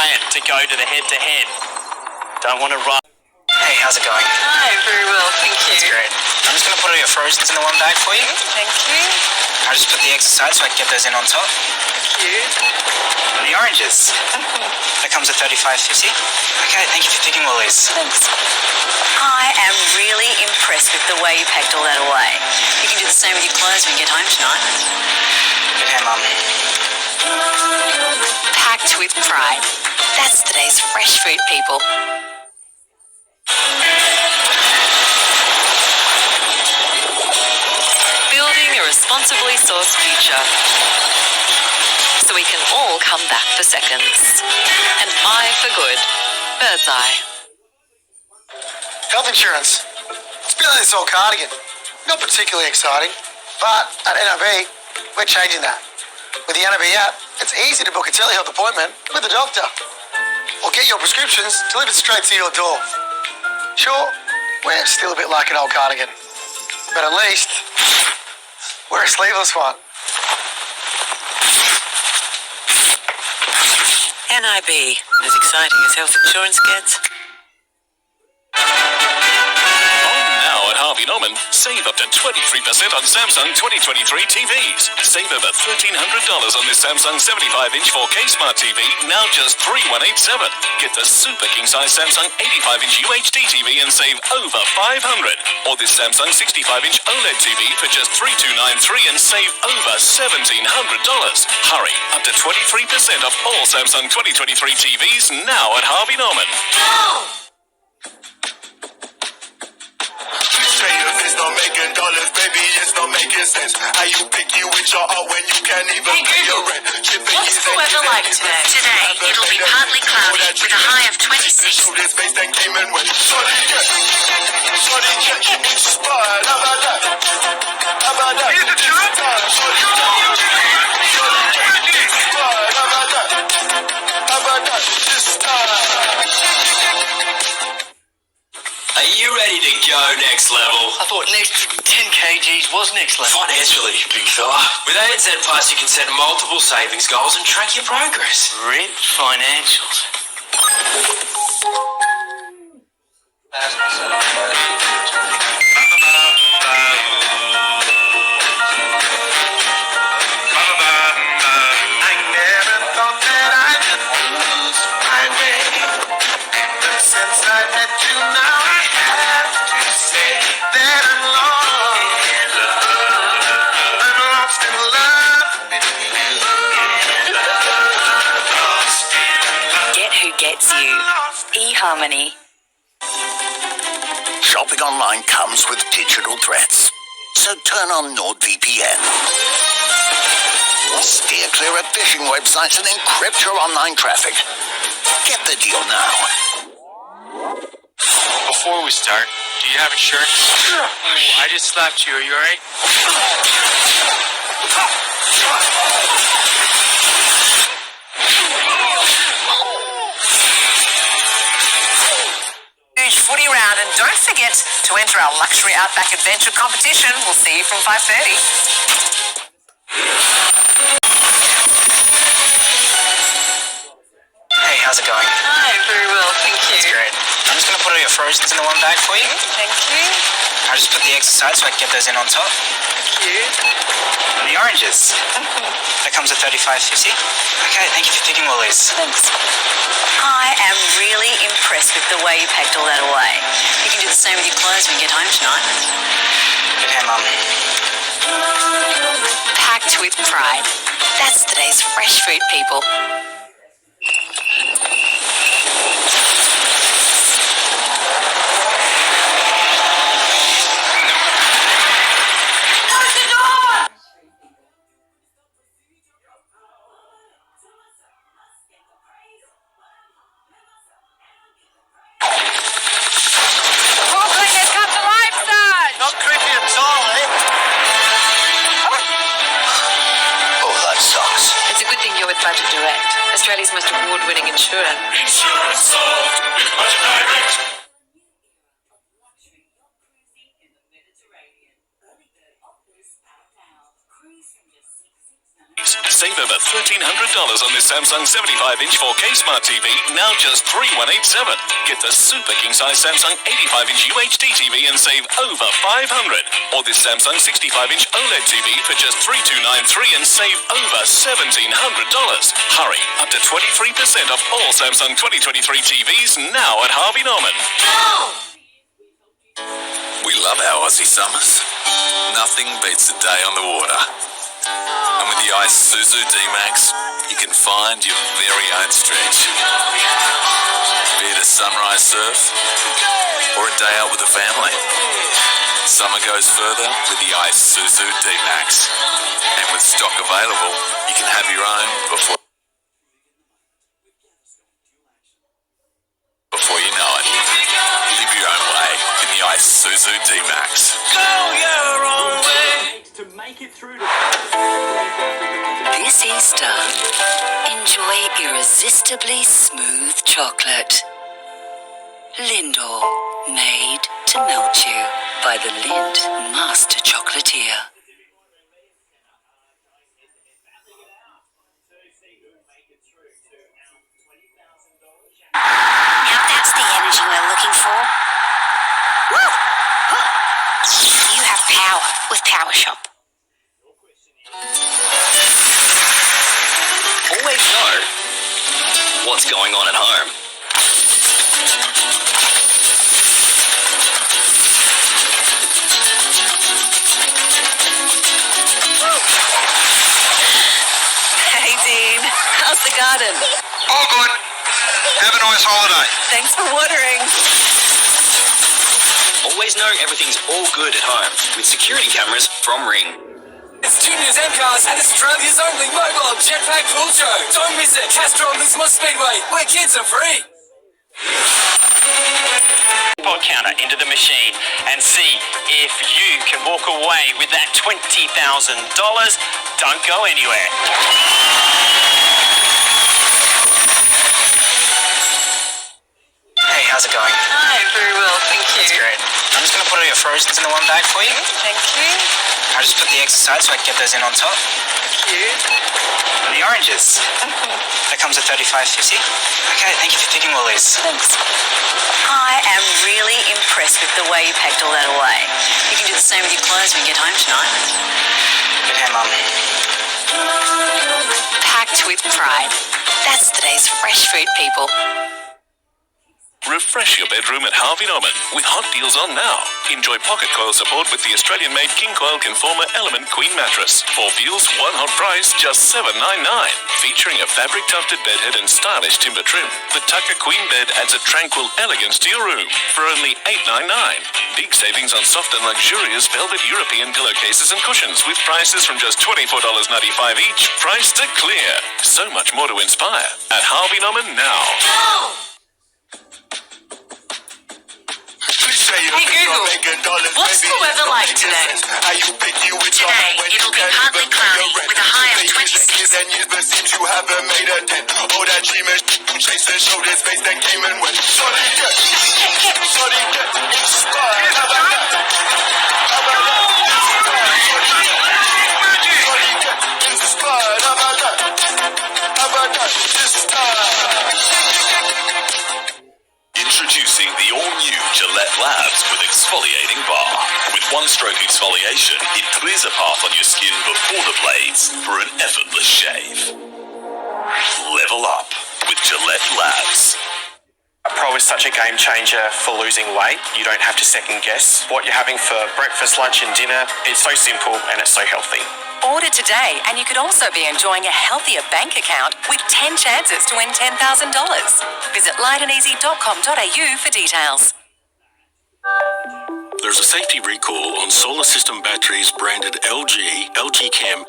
client to go to the head-to-head. Don't want to run. Hey, how's it going? Hi, very well, thank you. That's great. I'm just going to put all your frozen's in the one bag for you. Thank you. I'll just put the eggs aside so I can get those in on top. Thank you. And the oranges. That comes at $35.50. Okay, thank you for picking all these. Thanks. I am really impressed with the way you packed all that away. You can do the same with your clothes when you get home tonight. Good hair, Mum. Packed with pride. That's today's fresh food, people. Building a responsibly sourced future. So we can all come back for seconds. An eye for good. Bird's eye. Health insurance. It's a bit like this old cardigan. Not particularly exciting, but at NRB, we're changing that. With the NRB app, it's easy to book a telehealth appointment with a doctor or get your prescriptions delivered straight to your door. Sure, we're still a bit like an old cardigan, but at least we're a sleeveless one. NIB, as exciting as health insurance gets. Harvey Norman, save up to 23% on Samsung 2023 TVs. Save over $1,300 on this Samsung 75-inch 4K Smart TV, now just $3,187. Get the super king-size Samsung 85-inch UHD TV and save over $500. Or this Samsung 65-inch OLED TV for just $3,293 and save over $1,700. Hurry, up to 23% off all Samsung 2023 TVs now at Harvey Norman. It's not making dollars, baby, it's not making sense. How you picky with your art when you can't even pay your rent? What's the weather like today? Today, it'll be partly cloudy with a high of 26. Show this face then came in when Shorty get inspired. How about that? How about that? Here's the truth. Shorty get inspired. How about that? How about that? This time. Are you ready to go next level? I thought an extra 10 kgs was next level. Financially, big fella. With ANZ Plus, you can set multiple savings goals and track your progress. Rich financials. I never thought that I could lose my way. But since I met you now, I have to say that I'm lost in love with you. Get who gets you. eHarmony. Shopping online comes with digital threats. So turn on NordVPN. Steer clear of phishing websites and encrypt your online traffic. Get the deal now. Before we start, do you have insurance? Sure. I just slapped you. Are you alright? Huge footy round, and don't forget to enter our luxury Outback Adventure competition. We'll see you from 5:30. Hey, how's it going? Hi, very well, thank you. That's great. I'm just going to put all your frozen's in the one bag for you. Thank you. I'll just put the eggs aside so I can get those in on top. Thank you. And the oranges. That comes at $35.50. Okay, thank you for picking all these. Thanks. I am really impressed with the way you packed all that away. You can do the same with your clothes when you get home tonight. Good hair, Mum. Packed with pride. That's today's fresh food, people. Not creepy at all, eh? Oh, that sucks. It's a good thing you're with Budget Direct, Australia's most award-winning insurer. Insurance solved with Budget Direct. TVs. Save over $1,300 on this Samsung 75-inch 4K Smart TV, now just $3,187. Get the super king-size Samsung 85-inch UHD TV and save over $500. Or this Samsung 65-inch OLED TV for just $3,293 and save over $1,700. Hurry, up to 23% off all Samsung 2023 TVs now at Harvey Norman. We love our Aussie summers. Nothing beats a day on the water. And with the Isuzu D-Max, you can find your very own stretch. Be it a sunrise surf or a day out with the family. Summer goes further with the Isuzu D-Max. And with stock available, you can have your own before you know it. Live your own way in the Isuzu D-Max. Go your own way. This Easter, enjoy irresistibly smooth chocolate. Lindor, made to melt you by the Lind Master Chocolatier. Now that's the energy we're looking for. Woo! You have power with PowerShop. Always know what's going on at home. Hey, Dean. How's the garden? All good. Have a nice holiday. Thanks for watering. Always know everything's all good at home with security cameras from Ring. It's Juniors MCARs and Australia's only mobile jetpack pool show. Don't miss it. Castrol Lismore Speedway, where kids are free. Pot counter into the machine and see if you can walk away with that $20,000. Don't go anywhere. Hey, how's it going? Hi, very well, thank you. That's great. I'm just going to put all your frozen's in the one bag for you. Thank you. I'll just put the eggs aside so I can get those in on top. Thank you. And the oranges. That comes at $35.50. Okay, thank you for picking all these. Thanks. I am really impressed with the way you packed all that away. You can do the same with your clothes when you get home tonight. Good hand, Mum. Packed with pride. That's today's fresh food, people. Refresh your bedroom at Harvey Norman with hot deals on now. Enjoy pocket coil support with the Australian-made King Coil Conformer Element Queen mattress. 4 feels, one hot price, just $7.99. Featuring a fabric tufted bedhead and stylish timber trim, the Tucker Queen bed adds a tranquil elegance to your room for only $8.99. Big savings on soft and luxurious velvet European pillowcases and cushions with prices from just $24.95 each, priced to clear. So much more to inspire at Harvey Norman now. Hey Google, what's the weather like today? Today, it'll be partly cloudy with a high of 26. Introducing the all-new Gillette Labs with exfoliating bar. With one-stroke exfoliation, it clears a path on your skin before the blades for an effortless shave. Level up with Gillette Labs. Pro is such a game changer for losing weight. You don't have to second guess what you're having for breakfast, lunch and dinner. It's so simple and it's so healthy. Order today and you could also be enjoying a healthier bank account with 10 chances to win $10,000. Visit lightandeasy.com.au for details. There's a safety recall on solar system batteries branded LG, LG Chem,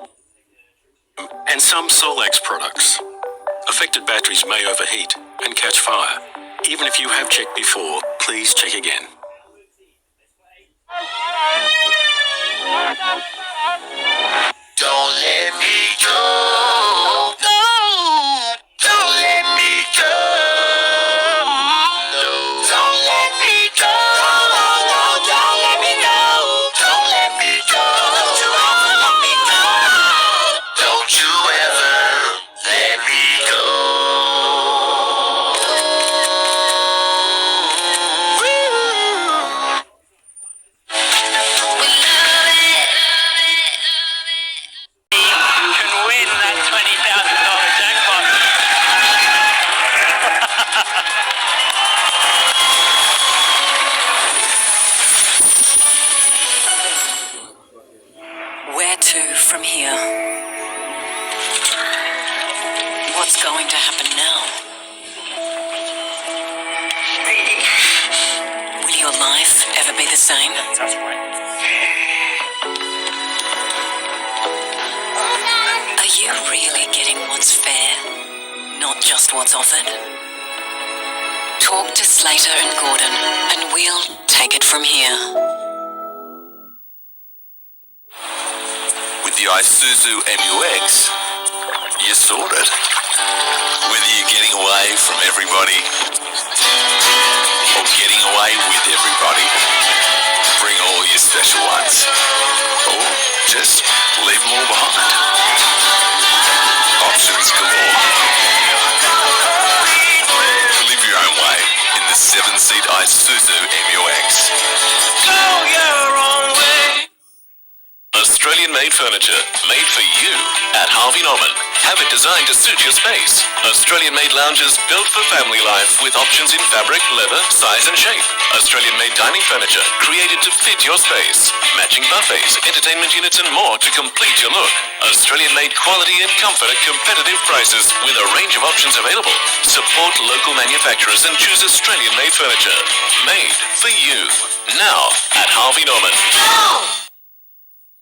and some Solex products. Affected batteries may overheat and catch fire. Even if you have checked before, please check again. Don't let me go. No. Don't let me go. No. Don't let me go. No, don't let me go. Don't let me go. Don't let me go. Don't you ever never be the same. Are you really getting what's fair, not just what's offered? Talk to Slater and Gordon, and we'll take it from here. With the Isuzu MUX, you're sorted. Whether you're getting away from everybody or getting away with everybody, bring all your special ones. Or just leave them all behind. Options galore. Live your own way in the 7-seat Isuzu MUX. Go your own way. Australian-made furniture, made for you at Harvey Norman. Have it designed to suit your space. Australian-made lounges built for family life with options in fabric, leather, size and shape. Australian-made dining furniture created to fit your space. Matching buffets, entertainment units and more to complete your look. Australian-made quality and comfort at competitive prices with a range of options available. Support local manufacturers and choose Australian-made furniture. Made for you. Now at Harvey Norman.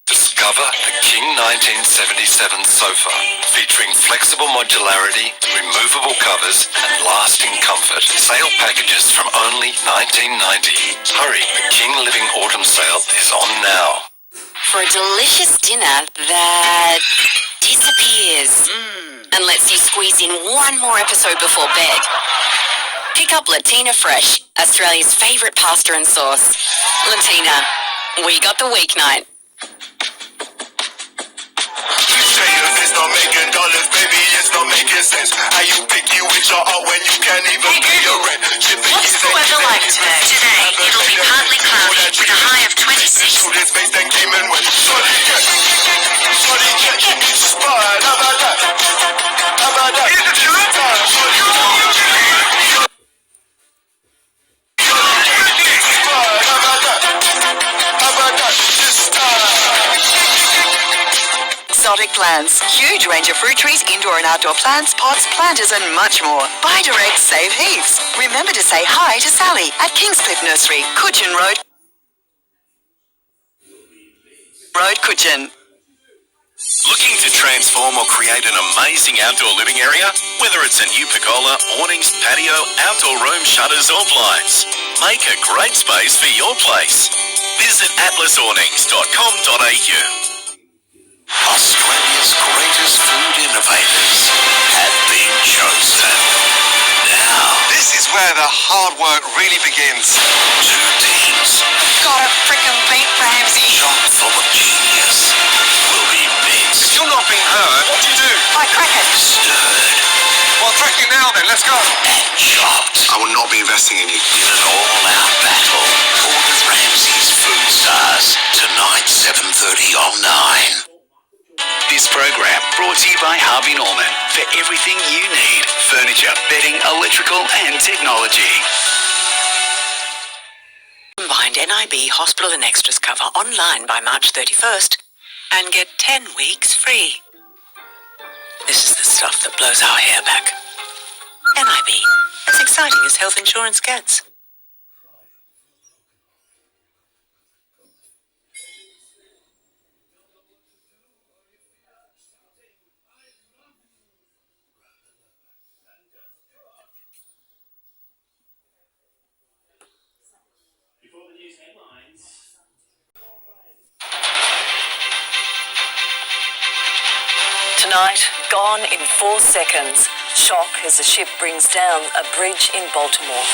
Discover the King 1977 sofa, featuring flexible modularity, removable covers, and lasting comfort. Sale packages from only $19.90. Hurry, the King Living Autumn Sale is on now. For a delicious dinner that disappears and lets you squeeze in one more episode before bed. Pick up Latina Fresh, Australia's favourite pasta and sauce. Latina, we got the weeknight. It's not making dollars, baby, it's not making sense. How you picky with your art when you can't even pay your rent? What's the weather like today? Today, it'll be partly cloudy with a high of 26. Through this space that came in when Shorty get inspired. How about that? How about that? Here's the truth. Exotic plants, huge range of fruit trees, indoor and outdoor plants, pots, planters and much more. Buy direct, save heaps. Remember to say hi to Sally at Kingscliff Nursery, Coogin Road, Coogin. Looking to transform or create an amazing outdoor living area? Whether it's a new pergola, awnings, patio, outdoor room, shutters or blinds, make a great space for your place. Visit atlasawnings.com.au. Australia's greatest food innovators have been chosen. Now, This is where the hard work really begins. 2 teams, Gotta frickin' beat Ramsey. chock full of genius, will be mixed, You're not being heard. What do you do? I crack it. stirred, Well, crack it now then. Let's go. and chopped I will not be investing in you. in an all-out battle. Gordon Ramsay's Food Stars, tonight 7:30 on 9. This program brought to you by Harvey Norman for everything you need: furniture, bedding, electrical and technology. Combined NIB Hospital and Extras cover online by March 31st and get 10 weeks free. This is the stuff that blows our hair back. NIB, as exciting as health insurance gets. Tonight, gone in 4 seconds. Shock as a ship brings down a bridge in Baltimore.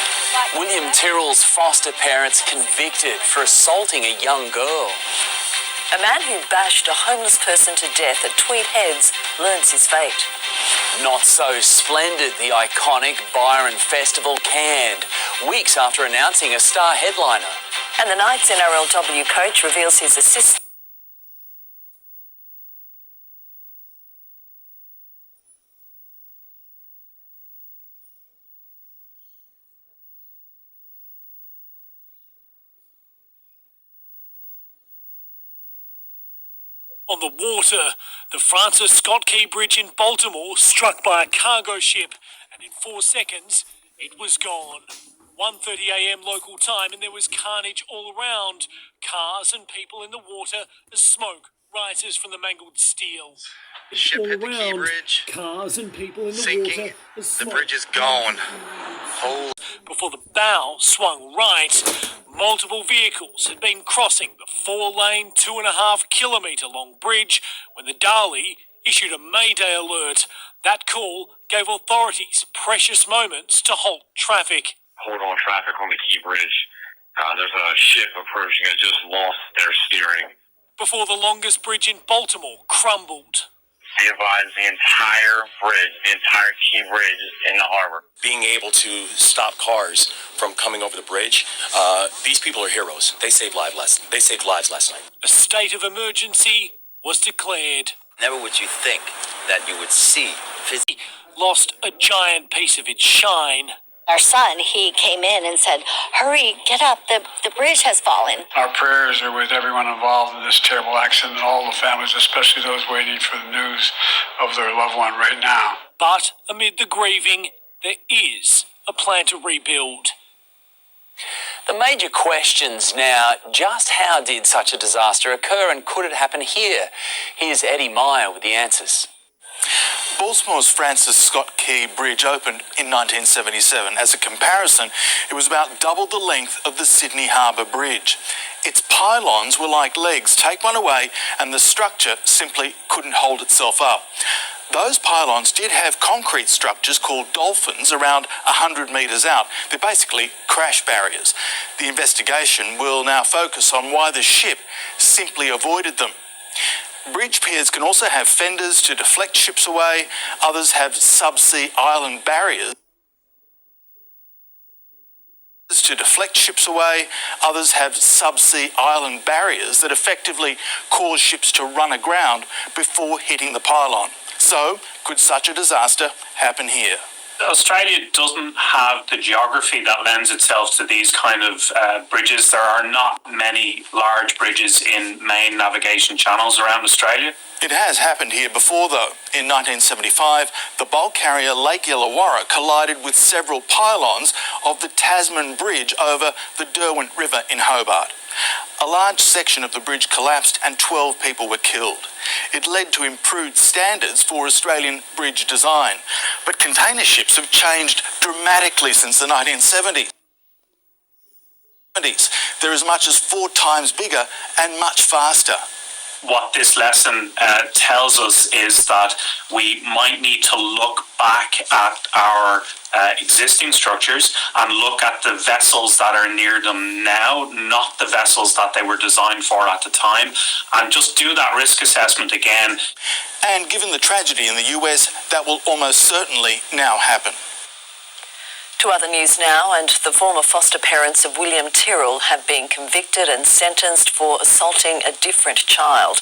William Tyrrell's foster parents convicted for assaulting a young girl. A man who bashed a homeless person to death at Tweed Heads learns his fate. Not so splendid, the iconic Byron Festival canned, weeks after announcing a star headliner. And the Knights NRLW coach reveals his assist. On the water, the Francis Scott Key Bridge in Baltimore struck by a cargo ship, and in 4 seconds, it was gone. 1:30 a.m. local time, and there was carnage all around. Cars and people in the water as smoke rises from the mangled steel. Ship hit the key bridge. Cars and people in the Sinking. water as The smoke bridge is gone. Holy. Before the bow swung right, multiple vehicles had been crossing the 4-lane, 2.5 kilometre long bridge when the Dali issued a Mayday alert. That call gave authorities precious moments to halt traffic. Hold on traffic on the Key Bridge. There's a ship approaching that just lost their steering. Before the longest bridge in Baltimore crumbled. Be advised, the entire bridge, the entire Key Bridge is in the harbor. Being able to stop cars from coming over the bridge, these people are heroes. They saved lives last night. A state of emergency was declared. Never would you think that you would see lost a giant piece of its shine. Our son, he came in and said, "Hurry, get up, the bridge has fallen." Our prayers are with everyone involved in this terrible accident and all the families, especially those waiting for the news of their loved one right now. But amid the grieving, there is a plan to rebuild. The major questions now, just how did such a disaster occur and could it happen here? Here's Eddie Meyer with the answers. Baltimore's Francis Scott Key Bridge opened in 1977. As a comparison, it was about double the length of the Sydney Harbour Bridge. Its pylons were like legs. Take one away and the structure simply couldn't hold itself up. Those pylons did have concrete structures called dolphins around 100 metres out. They're basically crash barriers. The investigation will now focus on why the ship simply avoided them. Bridge piers can also have fenders to deflect ships away. Others have subsea island barriers that effectively cause ships to run aground before hitting the pylon. So, could such a disaster happen here? Australia doesn't have the geography that lends itself to these kind of bridges. There are not many large bridges in main navigation channels around Australia. It has happened here before, though. In 1975, the bulk carrier Lake Illawarra collided with several pylons of the Tasman Bridge over the Derwent River in Hobart. A large section of the bridge collapsed and 12 people were killed. It led to improved standards for Australian bridge design. But container ships have changed dramatically since the 1970s. They're as much as 4 times bigger and much faster. What this lesson tells us is that we might need to look back at our existing structures and look at the vessels that are near them now, not the vessels that they were designed for at the time, and just do that risk assessment again. And given the tragedy in the US, that will almost certainly now happen. To other news now, and the former foster parents of William Tyrrell have been convicted and sentenced for assaulting a different child.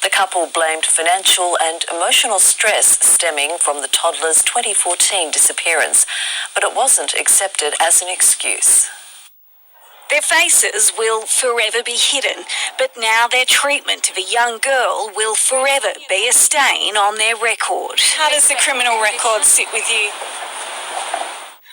The couple blamed financial and emotional stress stemming from the toddler's 2014 disappearance, but it wasn't accepted as an excuse. Their faces will forever be hidden, but now their treatment of a young girl will forever be a stain on their record. How does the criminal record sit with you?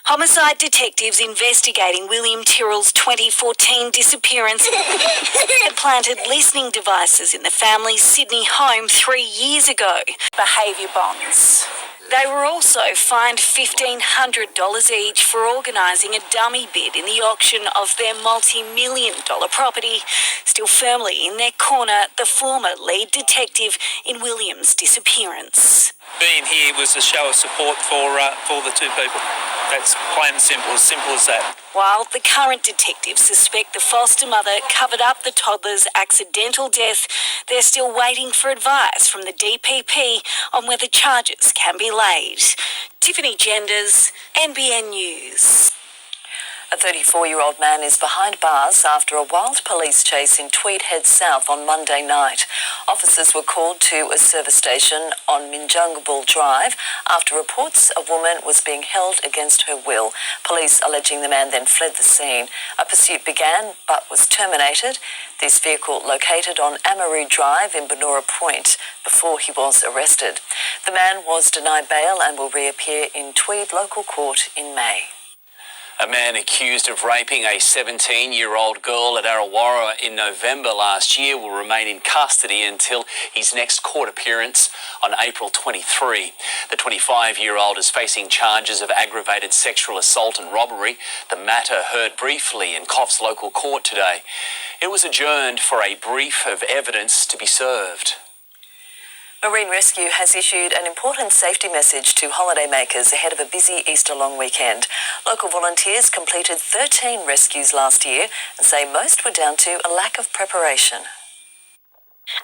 Homicide detectives investigating William Tyrrell's 2014 disappearance had planted listening devices in the family's Sydney home 3 years ago. Behaviour bonds. They were also fined $1,500 each for organising a dummy bid in the auction of their multi-million-dollar property. Still firmly in their corner, the former lead detective in William's disappearance. Being here was a show of support for the two people. That's plain and simple as that. While the current detectives suspect the foster mother covered up the toddler's accidental death, they're still waiting for advice from the DPP on whether charges can be laid. Tiffany Genders, NBN News. A 34-year-old man is behind bars after a wild police chase in Tweed Head South on Monday night. Officers were called to a service station on Minjungable Drive after reports a woman was being held against her will. Police alleging the man then fled the scene. A pursuit began but was terminated. This vehicle located on Amaroo Drive in Benora Point before he was arrested. The man was denied bail and will reappear in Tweed Local Court in May. A man accused of raping a 17-year-old girl at Arrawarra in November last year will remain in custody until his next court appearance on April 23. The 25-year-old is facing charges of aggravated sexual assault and robbery. The matter heard briefly in Coffs local court today. It was adjourned for a brief of evidence to be served. Marine Rescue has issued an important safety message to holidaymakers ahead of a busy Easter long weekend. Local volunteers completed 13 rescues last year and say most were down to a lack of preparation.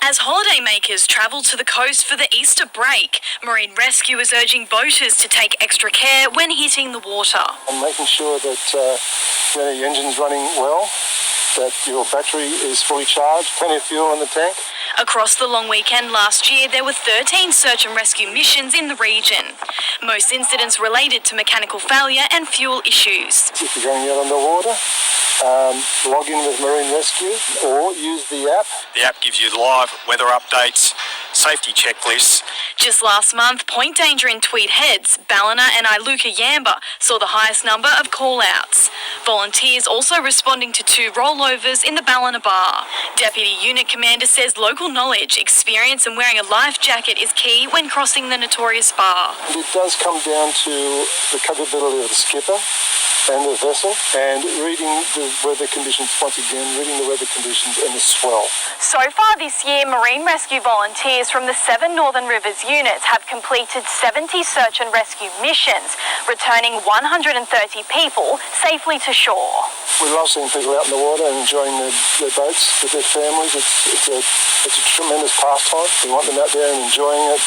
As holidaymakers travel to the coast for the Easter break, Marine Rescue is urging boaters to take extra care when hitting the water. And making sure that your engine's running well, that your battery is fully charged, plenty of fuel in the tank. Across the long weekend last year, there were 13 search and rescue missions in the region. Most incidents related to mechanical failure and fuel issues. If you're going out on the water, log in with Marine Rescue or use the app. The app gives you live weather updates, safety checklists. Just last month, Point Danger in Tweed Heads, Ballina and Iluka Yamba saw the highest number of call-outs. Volunteers also responding to 2 rollovers in the Ballina Bar. Deputy Unit Commander says local knowledge, experience and wearing a life jacket is key when crossing the notorious bar. It does come down to the capability of the skipper and the vessel and reading the weather conditions, once again, reading the weather conditions and the swell. So far this year, Marine Rescue volunteers from the 7 Northern Rivers units have completed 70 search and rescue missions, returning 130 people safely to shore. We love seeing people out in the water and enjoying their boats with their families. It's a tremendous pastime. We want them out there and enjoying it.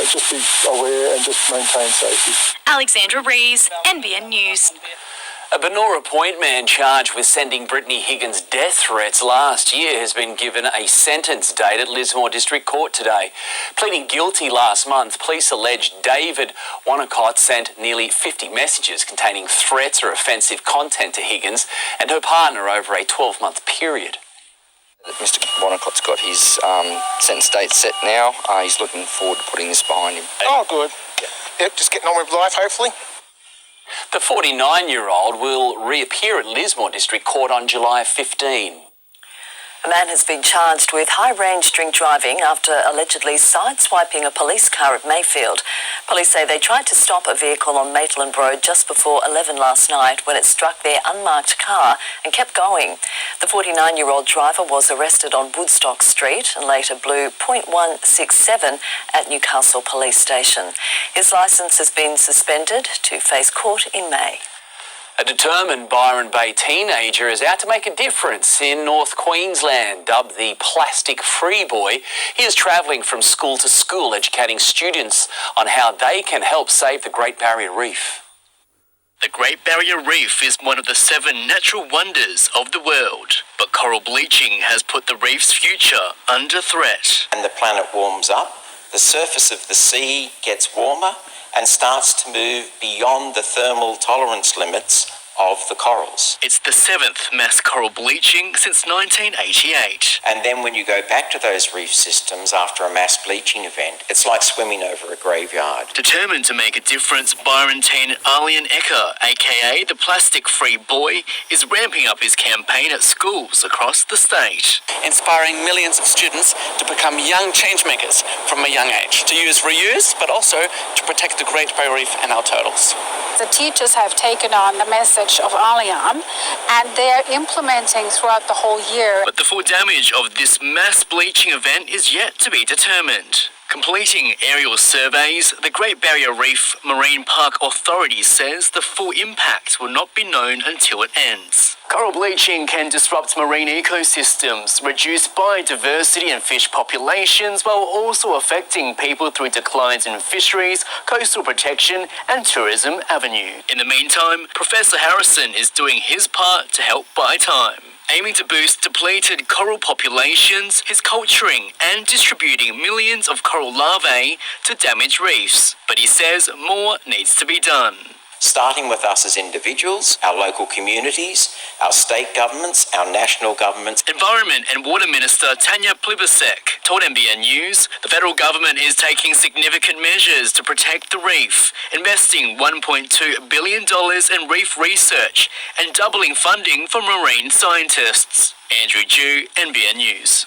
Just be aware and just maintain safety. Alexandra Rees, NBN News. A Benora Point man charged with sending Brittany Higgins death threats last year has been given a sentence date at Lismore District Court today. Pleading guilty last month, police alleged David Wanacott sent nearly 50 messages containing threats or offensive content to Higgins and her partner over a 12-month period. Mr. Wanacott's got his sentence date set now. He's looking forward to putting this behind him. Oh, good. Yep, just getting on with life, hopefully. The 49-year-old will reappear at Lismore District Court on July 15. A man has been charged with high-range drink driving after allegedly sideswiping a police car at Mayfield. Police say they tried to stop a vehicle on Maitland Road just before 11 last night when it struck their unmarked car and kept going. The 49-year-old driver was arrested on Woodstock Street and later blew .167 at Newcastle Police Station. His licence has been suspended to face court in May. A determined Byron Bay teenager is out to make a difference in North Queensland. Dubbed the Plastic Free Boy, he is travelling from school to school educating students on how they can help save the Great Barrier Reef. The Great Barrier Reef is one of the 7 natural wonders of the world, but coral bleaching has put the reef's future under threat. And the planet warms up, the surface of the sea gets warmer and starts to move beyond the thermal tolerance limits of the corals. It's the 7th mass coral bleaching since 1988. And then when you go back to those reef systems after a mass bleaching event, it's like swimming over a graveyard. Determined to make a difference, Byron teen Arlian Ecker, aka the Plastic Free Boy, is ramping up his campaign at schools across the state. Inspiring millions of students to become young changemakers from a young age, to use reuse, but also to protect the Great Barrier Reef and our turtles. The teachers have taken on the message of Alliam and they're implementing throughout the whole year. But the full damage of this mass bleaching event is yet to be determined. Completing aerial surveys, the Great Barrier Reef Marine Park Authority says the full impact will not be known until it ends. Coral bleaching can disrupt marine ecosystems, reduce biodiversity and fish populations, while also affecting people through declines in fisheries, coastal protection and tourism avenue. In the meantime, Professor Harrison is doing his part to help buy time. Aiming to boost depleted coral populations, he's culturing and distributing millions of coral larvae to damaged reefs. But he says more needs to be done. starting with us as individuals, our local communities, our state governments, our national governments. Environment and Water Minister Tanya Plibersek told NBN News the federal government is taking significant measures to protect the reef, investing $1.2 billion in reef research and doubling funding for marine scientists. Andrew Dew, NBN News.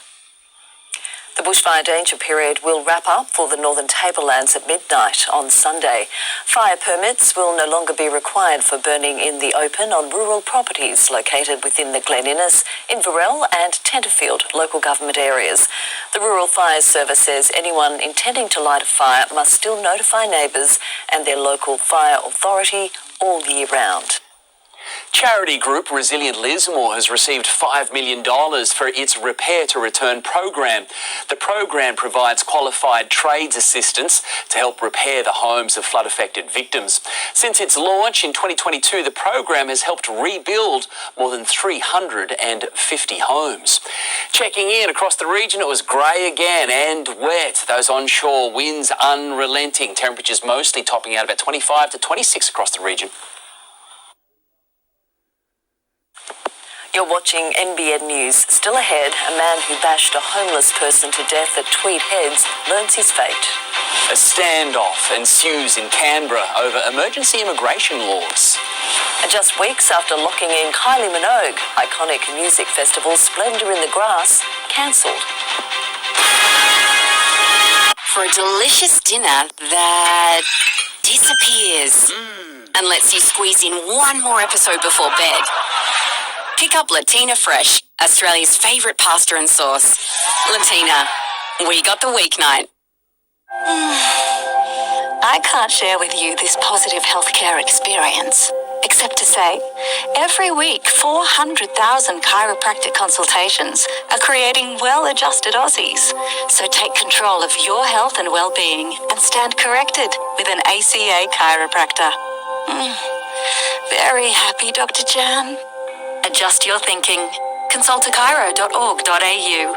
The bushfire danger period will wrap up for the Northern Tablelands at midnight on Sunday. Fire permits will no longer be required for burning in the open on rural properties located within the Glen Innes, Inverell and Tenterfield local government areas. The Rural Fire Service says anyone intending to light a fire must still notify neighbours and their local fire authority all year round. Charity group Resilient Lismore has received $5 million for its Repair to Return program. The program provides qualified trades assistance to help repair the homes of flood-affected victims. Since its launch in 2022, the program has helped rebuild more than 350 homes. Checking in across the region, it was grey again and wet. Those onshore winds unrelenting. Temperatures mostly topping out about 25 to 26 across the region. You're watching NBN News. Still ahead, a man who bashed a homeless person to death at Tweed Heads learns his fate. A standoff ensues in Canberra over emergency immigration laws. And just weeks after locking in Kylie Minogue, iconic music festival Splendour in the Grass cancelled. For a delicious dinner that disappears and lets you squeeze in one more episode before bed. Pick up Latina Fresh, Australia's favourite pasta and sauce. Latina, we got the weeknight. I can't share with you this positive healthcare experience, except to say, every week 400,000 chiropractic consultations are creating well-adjusted Aussies. So take control of your health and well-being and stand corrected with an ACA chiropractor. Very happy, Dr. Jan. Adjust your thinking. Consult chiro.org.au.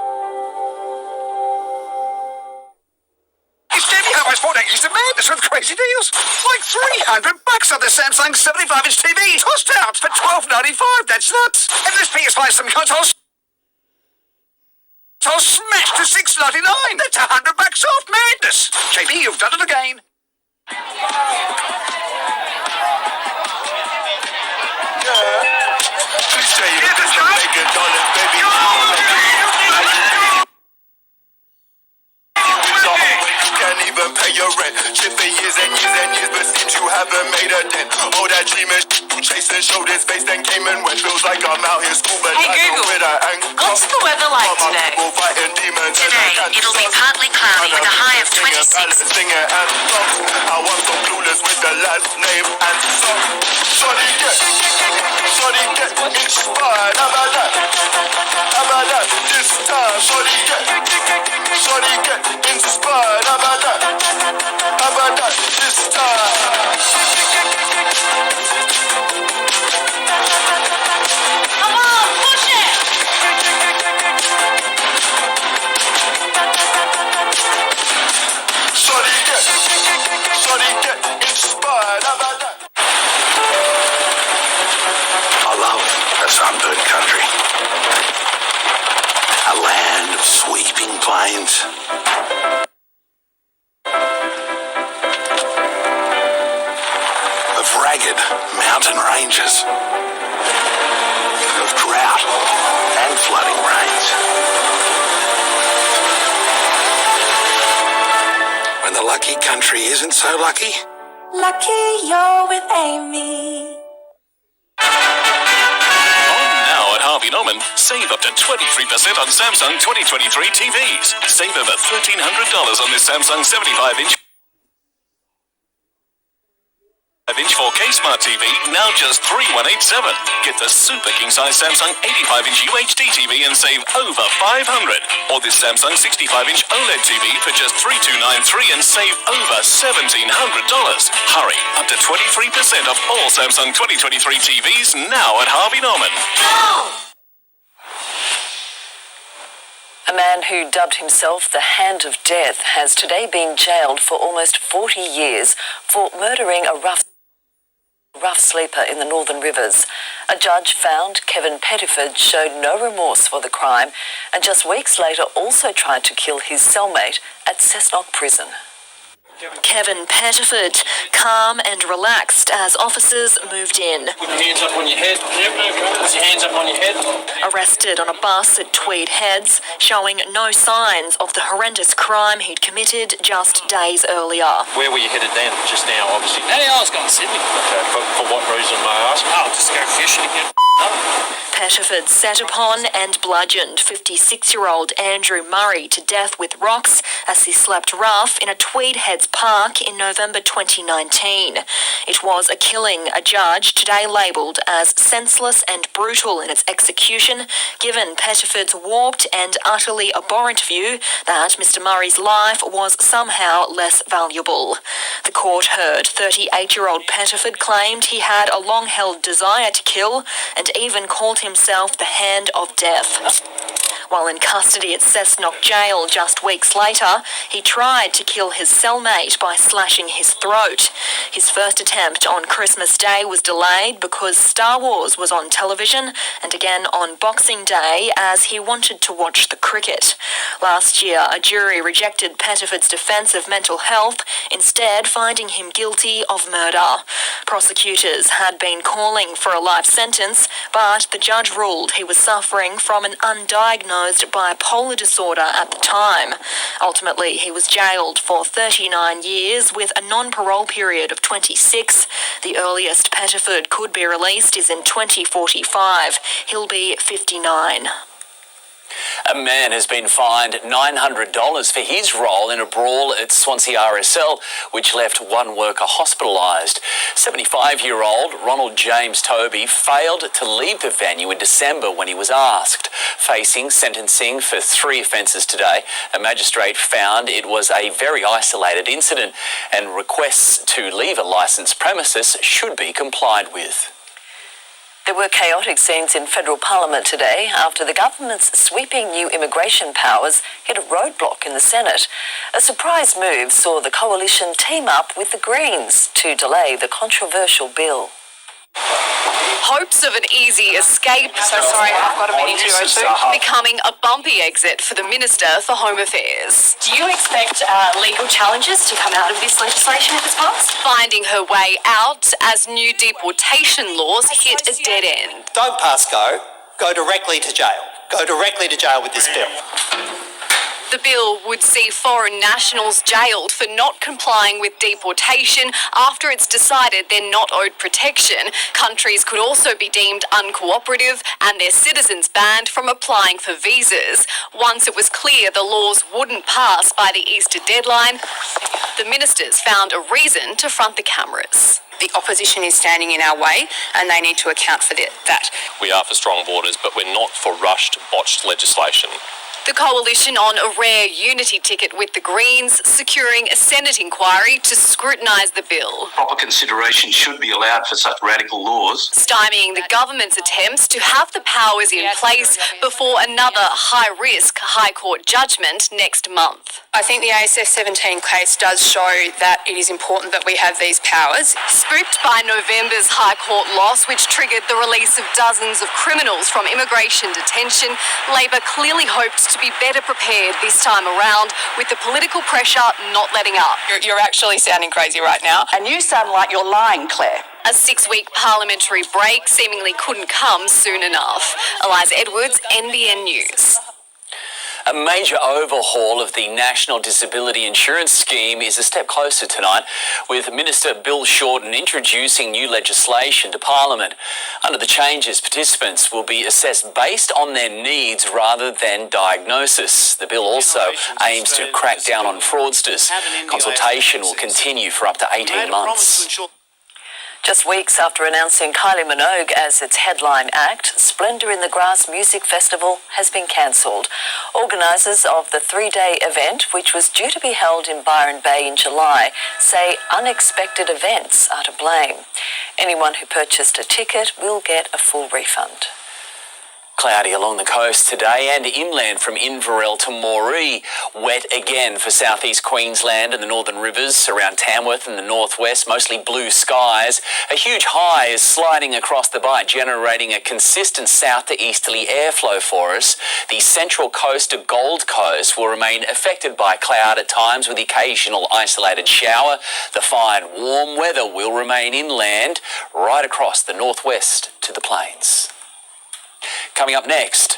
It's Davey Harvey's Fortnite Easter Madness with crazy deals. Like $300 on the Samsung 75-inch TV. Tossed out for $12.95. That's nuts. And this PS5 Slim consoles smashed to $6.99. That's $100 off. Madness. JB, you've done it again. Can't even pay your rent. Shit for years and years and years, but seems you haven't made a dent. All that dreaming you chasing, showed his face, then came and went. Feels like I'm out here school, but Hey Google, what's the weather like today? Today, it'll be partly cloudy with a high of 26. I was so clueless with the last name and song. Shorty get inspired. How about that? How about that? This time, shorty get inspired. How about that? How about that? This time. Come on, push it! Shorty get inspired. How about that? I love the sunburned country. A land of sweeping plains. Of ragged mountain ranges. Of drought and flooding rains. When the lucky country isn't so lucky. Lucky you're with Amy. Now at Harvey Norman, save up to 23% on Samsung 2023 TVs. Save over $1,300 on this Samsung 75-inch 4K Smart TV, now just $3,187. Get the super king-size Samsung 85-inch UHD TV and save over $500. Or this Samsung 65-inch OLED TV for just $3,293 and save over $1,700. Hurry, up to 23% off all Samsung 2023 TVs now at Harvey Norman. A man who dubbed himself the Hand of Death has today been jailed for almost 40 years for murdering a rough rough sleeper in the Northern Rivers. A judge found Kevin Pettiford showed no remorse for the crime and just weeks later also tried to kill his cellmate at Cessnock Prison. Kevin Pettiford, calm and relaxed as officers moved in. Put your hands up on your head. Put your hands up on your head. Arrested on a bus at Tweed Heads, showing no signs of the horrendous crime he'd committed just days earlier. Where were you headed then? Just now, obviously. I was going to Sydney. Okay, for what reason, may I ask? Oh, just go fishing again. Pettiford set upon and bludgeoned 56-year-old Andrew Murray to death with rocks as he slept rough in a Tweed Heads park in November 2019. It was a killing a judge today labelled as senseless and brutal in its execution, given Pettiford's warped and utterly abhorrent view that Mr Murray's life was somehow less valuable. The court heard 38-year-old Pettiford claimed he had a long-held desire to kill and even called himself the Hand of Death. While in custody at Cessnock Jail just weeks later, he tried to kill his cellmate by slashing his throat. His first attempt on Christmas Day was delayed because Star Wars was on television and again on Boxing Day as he wanted to watch the cricket. Last year, a jury rejected Pettiford's defence of mental health, instead finding him guilty of murder. Prosecutors had been calling for a life sentence, but the judge ruled he was suffering from an undiagnosed bipolar disorder at the time. Ultimately, he was jailed for 39 years with a non-parole period of 26. The earliest Pettiford could be released is in 2045. He'll be 59. A man has been fined $900 for his role in a brawl at Swansea RSL, which left one worker hospitalised. 75-year-old Ronald James Toby failed to leave the venue in December when he was asked. Facing sentencing for 3 offences today, a magistrate found it was a very isolated incident and requests to leave a licensed premises should be complied with. There were chaotic scenes in federal parliament today after the government's sweeping new immigration powers hit a roadblock in the Senate. A surprise move saw the coalition team up with the Greens to delay the controversial bill. Hopes of an easy escape, becoming a bumpy exit for the Minister for Home Affairs. Do you expect legal challenges to come out of this legislation if it's passed? Finding her way out as new deportation laws hit a dead end. Don't pass go. Go directly to jail. Go directly to jail with this bill. The bill would see foreign nationals jailed for not complying with deportation after it's decided they're not owed protection. Countries could also be deemed uncooperative and their citizens banned from applying for visas. Once it was clear the laws wouldn't pass by the Easter deadline, the ministers found a reason to front the cameras. The opposition is standing in our way and they need to account for that. We are for strong borders, but we're not for rushed, botched legislation. The coalition on a rare unity ticket with the Greens, securing a Senate inquiry to scrutinise the bill. Proper consideration should be allowed for such radical laws. Stymieing the government's attempts to have the powers in place before another high-risk High Court judgment next month. I think the ASF 17 case does show that it is important that we have these powers. Spooked by November's High Court loss, which triggered the release of dozens of criminals from immigration detention, Labor clearly hoped to be better prepared this time around, with the political pressure not letting up. You're actually sounding crazy right now. And you sound like you're lying, Claire. A 6-week parliamentary break seemingly couldn't come soon enough. Eliza Edwards, NBN News. A major overhaul of the National Disability Insurance Scheme is a step closer tonight, with Minister Bill Shorten introducing new legislation to Parliament. Under the changes, participants will be assessed based on their needs rather than diagnosis. The bill also aims to crack down on fraudsters. Consultation will continue for up to 18 months. Just weeks after announcing Kylie Minogue as its headline act, Splendour in the Grass Music Festival has been cancelled. Organisers of the 3-day event, which was due to be held in Byron Bay in July, say unexpected events are to blame. Anyone who purchased a ticket will get a full refund. Cloudy along the coast today and inland from Inverell to Moree. Wet again for southeast Queensland and the northern rivers around Tamworth and the northwest, mostly blue skies. A huge high is sliding across the bight, generating a consistent south to easterly airflow for us. The central coast to Gold Coast will remain affected by cloud at times with occasional isolated shower. The fine warm weather will remain inland right across the northwest to the plains. Coming up next,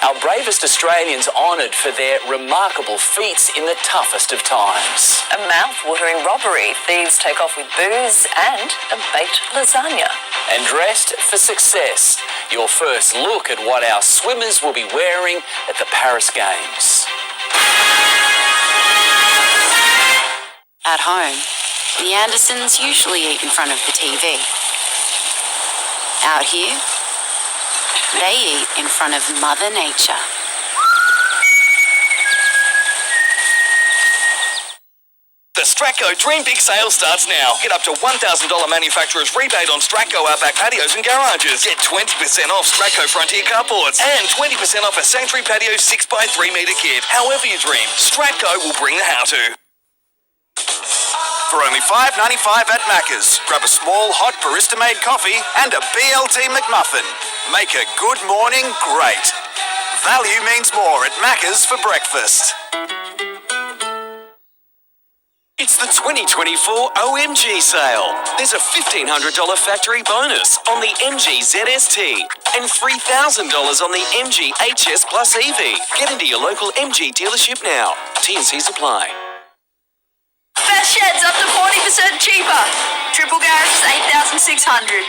our bravest Australians honoured for their remarkable feats in the toughest of times. A mouth-watering robbery. Thieves take off with booze and a baked lasagna. And dressed for success, your first look at what our swimmers will be wearing at the Paris Games. At home, the Andersons usually eat in front of the TV. Out here, they eat in front of Mother Nature. The Stratco Dream Big Sale starts now. Get up to $1,000 manufacturer's rebate on Stratco Outback patios and garages. Get 20% off Stratco Frontier carports and 20% off a Sanctuary Patio 6x3 metre kit. However you dream, Stratco will bring the how-to. For only $5.95 at Macca's, grab a small, hot barista-made coffee and a BLT McMuffin. Make a good morning great. Value means more at Macca's for breakfast. It's the 2024 OMG sale. There's a $1,500 factory bonus on the MG ZST and $3,000 on the MG HS Plus EV. Get into your local MG dealership now. T&Cs apply. Best sheds up to 40% cheaper. Triple garage is $8,600.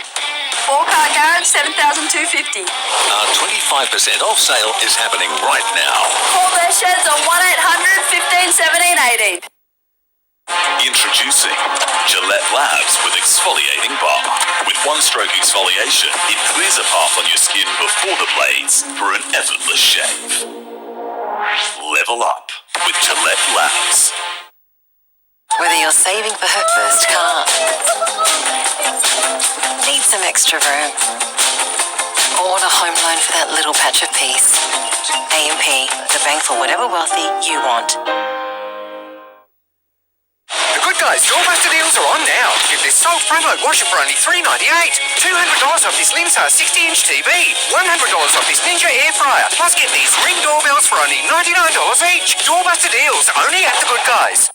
4-car garage $7,250. Our 25% off sale is happening right now. Call their sheds on 1-800-15 17 18. Introducing Gillette Labs with exfoliating bar. With one-stroke exfoliation, it clears a path on your skin before the blades for an effortless shave. Level up with Gillette Labs. Whether you're saving for her first car, need some extra room, or want a home loan for that little patch of peace, A&P, the bank for whatever wealthy you want. The Good Guys Doorbuster deals are on now. Get this sole front-load washer for only $3.98. $200 off this Linsar 60-inch TV. $100 off this Ninja air fryer. Plus get these Ring doorbells for only $99 each. Doorbuster deals only at The Good Guys.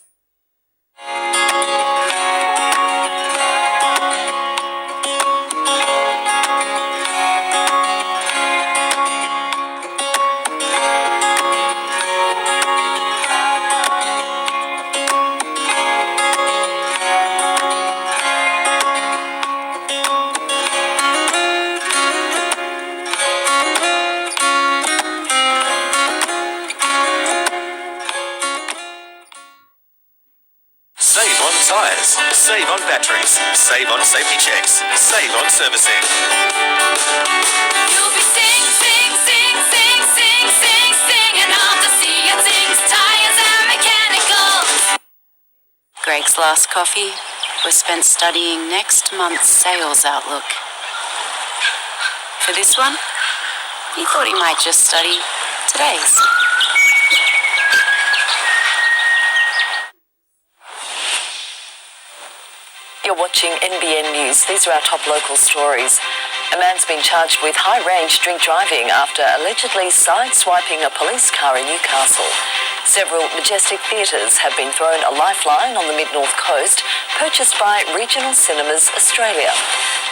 Save on tyres, save on batteries, save on safety checks, save on servicing. You'll be singing on the sea and things, tires and mechanicals. Greg's last coffee was spent studying next month's sales outlook. For this one, he thought he might just study today's. You're watching NBN News. These are our top local stories. A man's been charged with high-range drink driving after allegedly sideswiping a police car in Newcastle. Several Majestic theatres have been thrown a lifeline on the mid-north coast, purchased by Regional Cinemas Australia.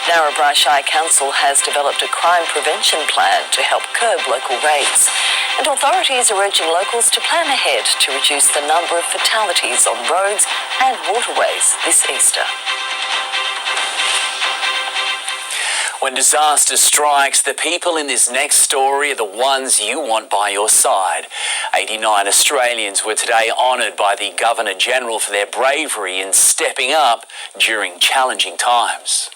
Narrabri Shire Council has developed a crime prevention plan to help curb local raids. And authorities are urging locals to plan ahead to reduce the number of fatalities on roads and waterways this Easter. When disaster strikes, the people in this next story are the ones you want by your side. 89 Australians were today honoured by the Governor-General for their bravery in stepping up during challenging times.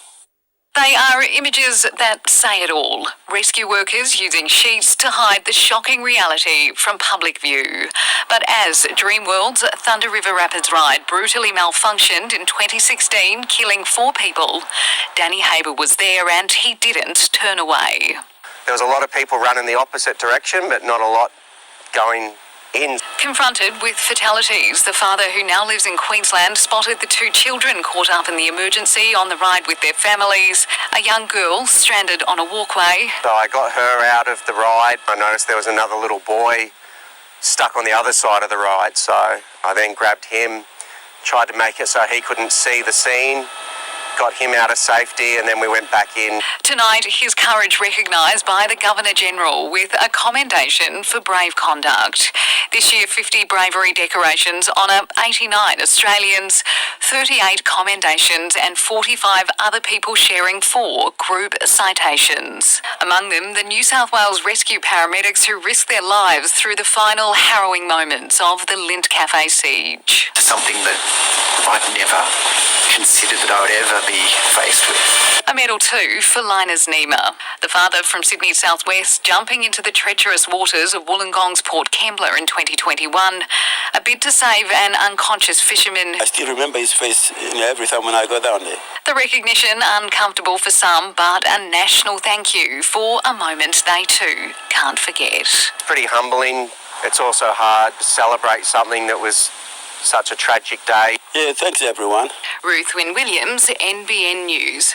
They are images that say it all. Rescue workers using sheets to hide the shocking reality from public view. But as Dreamworld's Thunder River Rapids ride brutally malfunctioned in 2016, killing 4 people, Danny Haber was there and he didn't turn away. There was a lot of people running the opposite direction, but not a lot going in. Confronted with fatalities, the father, who now lives in Queensland, spotted the two children caught up in the emergency on the ride with their families. A young girl stranded on a walkway. So I got her out of the ride. I noticed there was another little boy stuck on the other side of the ride, so I then grabbed him, tried to make it so he couldn't see the scene, got him out of safety, and then we went back in. Tonight, his courage recognised by the Governor-General with a commendation for brave conduct. This year, 50 bravery decorations honour 89 Australians, 38 commendations and 45 other people sharing 4 group citations. Among them, the New South Wales rescue paramedics who risked their lives through the final harrowing moments of the Lindt Cafe siege. Something that I'd never considered that I would ever be faced with. A medal too for Linus Niemer, the father from Sydney's southwest, jumping into the treacherous waters of Wollongong's Port Kembla in 2021. A bid to save an unconscious fisherman. I still remember his face every time when I go down there. The recognition uncomfortable for some, but a national thank you for a moment they too can't forget. Pretty humbling. It's also hard to celebrate something that was such a tragic day. Yeah, thanks everyone. Ruth Wynne-Williams, NBN News.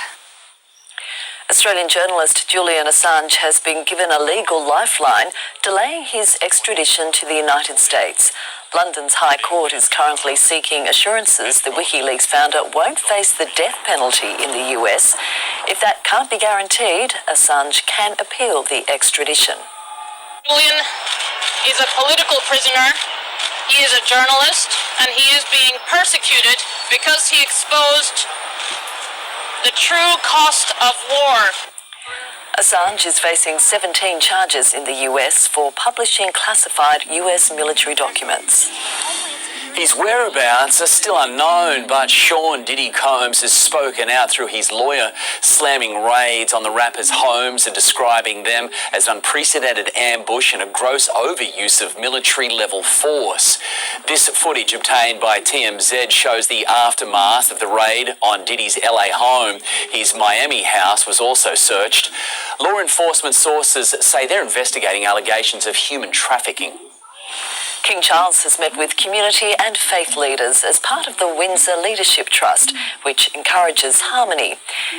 Australian journalist Julian Assange has been given a legal lifeline, delaying his extradition to the United States. London's High Court is currently seeking assurances the WikiLeaks founder won't face the death penalty in the US. If that can't be guaranteed, Assange can appeal the extradition. Julian is a political prisoner. He is a journalist, and he is being persecuted because he exposed the true cost of war. Assange is facing 17 charges in the US for publishing classified US military documents. His whereabouts are still unknown, but Sean Diddy Combs has spoken out through his lawyer, slamming raids on the rapper's homes and describing them as an unprecedented ambush and a gross overuse of military-level force. This footage obtained by TMZ shows the aftermath of the raid on Diddy's LA home. His Miami house was also searched. Law enforcement sources say they're investigating allegations of human trafficking. King Charles has met with community and faith leaders as part of the Windsor Leadership Trust, which encourages harmony.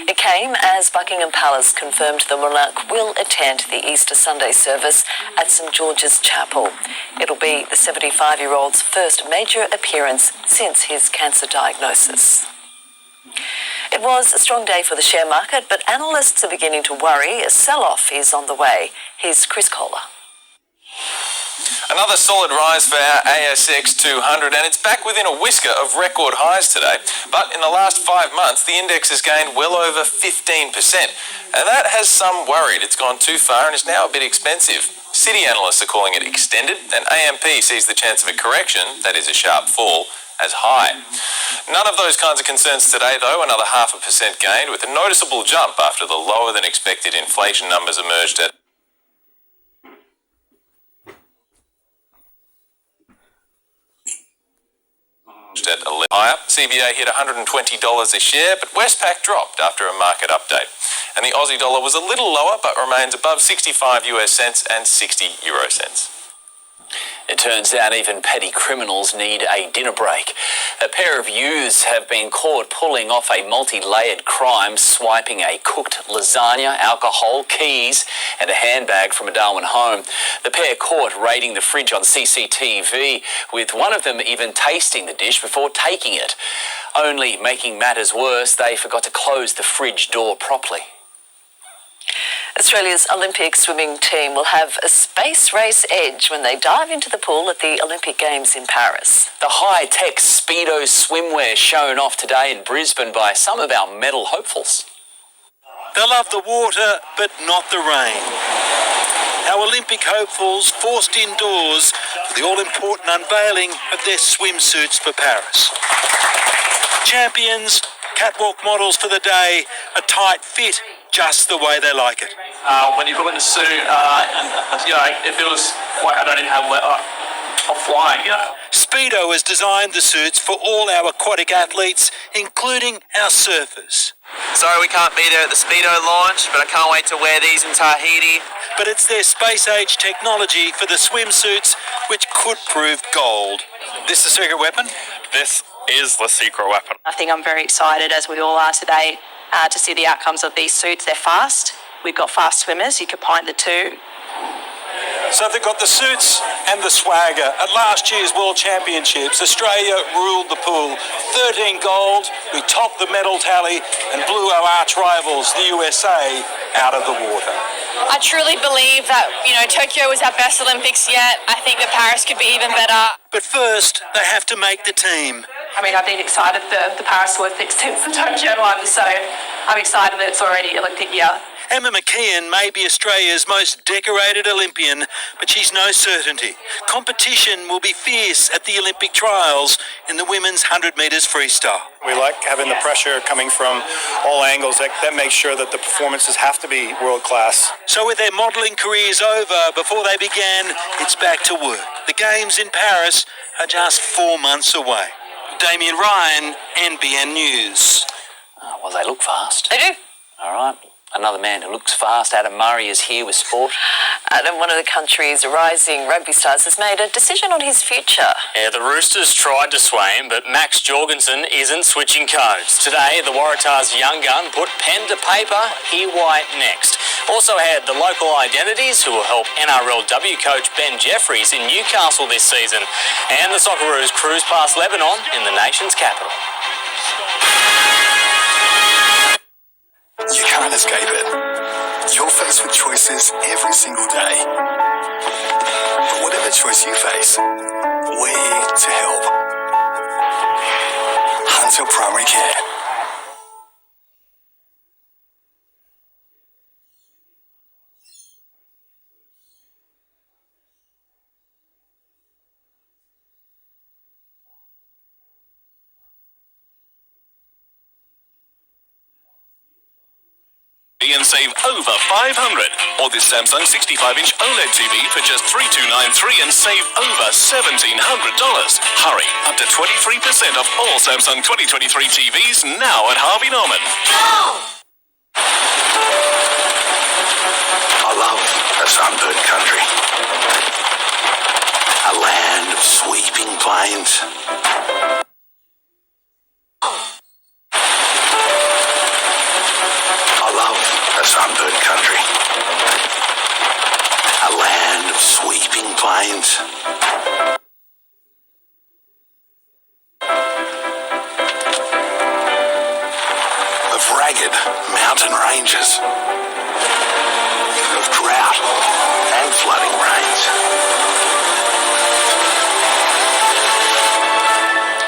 It came as Buckingham Palace confirmed the monarch will attend the Easter Sunday service at St George's Chapel. It'll be the 75-year-old's first major appearance since his cancer diagnosis. It was a strong day for the share market, but analysts are beginning to worry a sell-off is on the way. Here's Chris Kohler. Another solid rise for our ASX 200, and it's back within a whisker of record highs today. But in the last 5 months, the index has gained well over 15%, and that has some worried. It's gone too far and is now a bit expensive. City analysts are calling it extended, and AMP sees the chance of a correction, that is a sharp fall, as high. None of those kinds of concerns today, though. Another 0.5% gain, with a noticeable jump after the lower than expected inflation numbers emerged at higher. CBA hit $120 a share, but Westpac dropped after a market update. And the Aussie dollar was a little lower, but remains above 65 US cents and 60 euro cents. It turns out even petty criminals need a dinner break. A pair of youths have been caught pulling off a multi-layered crime, swiping a cooked lasagna, alcohol, keys and a handbag from a Darwin home. The pair caught raiding the fridge on CCTV, with one of them even tasting the dish before taking it. Only making matters worse, they forgot to close the fridge door properly. Australia's Olympic swimming team will have a space race edge when they dive into the pool at the Olympic Games in Paris. The high-tech Speedo swimwear shown off today in Brisbane by some of our medal hopefuls. They love the water, but not the rain. Our Olympic hopefuls forced indoors for the all-important unveiling of their swimsuits for Paris. Champions, catwalk models for the day, a tight fit, just the way they like it. When you go in the suit, it feels like I don't even have I'm flying, Speedo has designed the suits for all our aquatic athletes including our surfers. Sorry we can't be there at the Speedo launch, but I can't wait to wear these in Tahiti. But it's their space-age technology for the swimsuits which could prove gold. This the secret weapon? This is the secret weapon. I think I'm very excited, as we all are today, to see the outcomes of these suits. They're fast. We've got fast swimmers. You combine the two. So they've got the suits and the swagger. At last year's World Championships, Australia ruled the pool. 13 gold, we topped the medal tally and blew our arch rivals, the USA, out of the water. I truly believe that, Tokyo was our best Olympics yet. I think that Paris could be even better. But first, they have to make the team. I mean, I've been excited for the Paris Olympics since the Tokyo one, so I'm excited that it's already Olympic year. Emma McKeon may be Australia's most decorated Olympian, but she's no certainty. Competition will be fierce at the Olympic trials in the women's 100 metres freestyle. We like having the pressure coming from all angles. That makes sure that the performances have to be world class. So with their modelling careers over before they began, it's back to work. The Games in Paris are just 4 months away. Damien Ryan, NBN News. Well, they look fast. They do. All right. Another man who looks fast, Adam Murray, is here with sport. Adam, one of the country's rising rugby stars, has made a decision on his future. Yeah, the Roosters tried to sway him, but Max Jorgensen isn't switching codes. Today, the Waratahs' young gun put pen to paper, hear why next. Also had the local identities who will help NRLW coach Ben Jeffries in Newcastle this season. And the Socceroos cruise past Lebanon in the nation's capital. You can't escape it. You're faced with choices every single day. But whatever choice you face, we're here to help. Hunter Primary Care. And save over $500. Or this Samsung 65-inch OLED TV for just $3,293 and save over $1,700. Hurry, up to 23% off all Samsung 2023 TVs now at Harvey Norman. I love a sunburnt country. A land of sweeping plains. Sunburnt country. A land of sweeping plains. Of ragged mountain ranges. Of drought and flooding rains.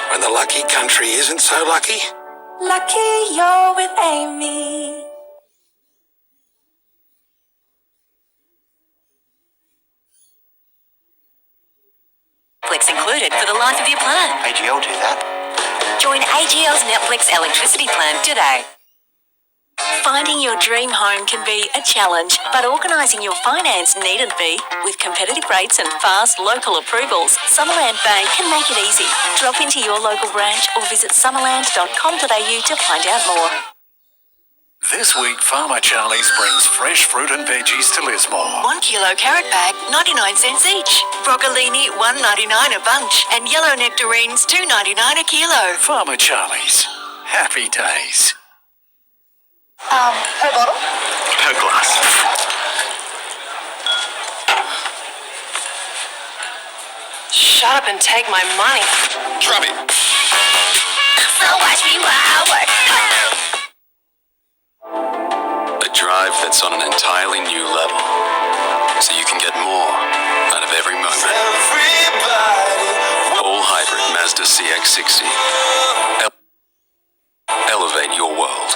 When the lucky country isn't so lucky. Lucky you're with Amy. Netflix included for the life of your plan. AGL do that. Join AGL's Netflix electricity plan today. Finding your dream home can be a challenge, but organising your finance needn't be. With competitive rates and fast local approvals, Summerland Bank can make it easy. Drop into your local branch or visit summerland.com.au to find out more. This week, Farmer Charlie's brings fresh fruit and veggies to Lismore. 1 kilo carrot bag, 99 cents each. Broccolini, $1.99 a bunch. And yellow nectarines, $2.99 a kilo. Farmer Charlie's. Happy days. Per bottle? Per glass. Shut up and take my money. Drop it. So watch me while I work. A drive that's on an entirely new level, so you can get more out of every moment. All hybrid Mazda CX-60. Elevate your world.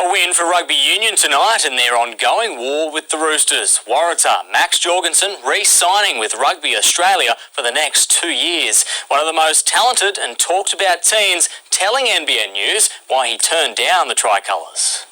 A win for rugby union tonight in their ongoing war with the Roosters. Waratah Max Jorgensen re-signing with Rugby Australia for the next 2 years. One of the most talented and talked about teens telling NBN News why he turned down the tricolours.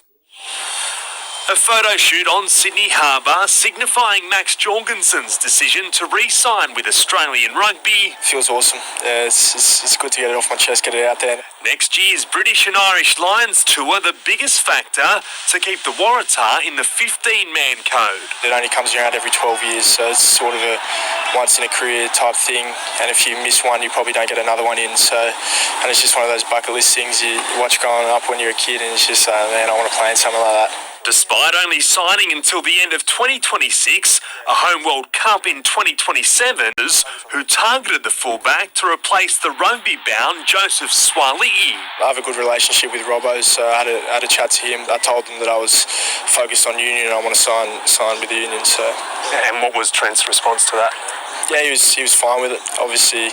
A photo shoot on Sydney Harbour signifying Max Jorgensen's decision to re-sign with Australian rugby. Feels awesome. Yeah, it's good to get it off my chest, get it out there. Next year's British and Irish Lions tour, the biggest factor to keep the Waratah in the 15-man code. It only comes around every 12 years, so it's sort of a once-in-a-career type thing. And if you miss one, you probably don't get another one in. And it's just one of those bucket list things you watch growing up when you're a kid, and it's just, man, I want to play in something like that. Despite only signing until the end of 2026, a home World Cup in 2027, who targeted the fullback to replace the rugby-bound Joseph Swali'i. I have a good relationship with Robbo, so I had a chat to him. I told him that I was focused on Union and I want to sign with the Union. So. And what was Trent's response to that? Yeah, he was fine with it. Obviously,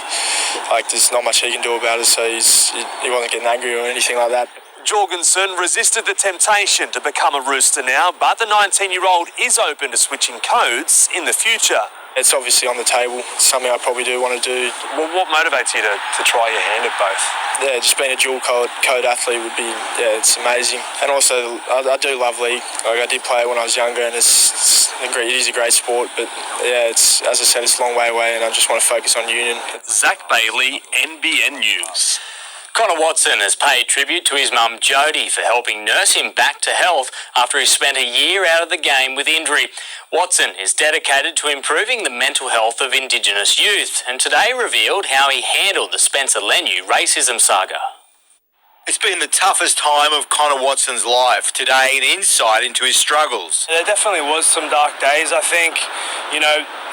there's not much he can do about it, so he wasn't getting angry or anything like that. Jorgensen resisted the temptation to become a Rooster now, but the 19-year-old is open to switching codes in the future. It's obviously on the table. It's something I probably do want to do. Well, what motivates you to try your hand at both? Yeah, just being a dual code athlete would be, it's amazing. And also, I do love league. I did play it when I was younger, and it is a great sport. But yeah, as I said, it's a long way away, and I just want to focus on Union. Zach Bailey, NBN News. Connor Watson has paid tribute to his mum Jodie for helping nurse him back to health after he spent a year out of the game with injury. Watson is dedicated to improving the mental health of Indigenous youth, and today revealed how he handled the Spencer Lenue racism saga. It's been the toughest time of Connor Watson's life. Today, an insight into his struggles. There definitely was some dark days. I think,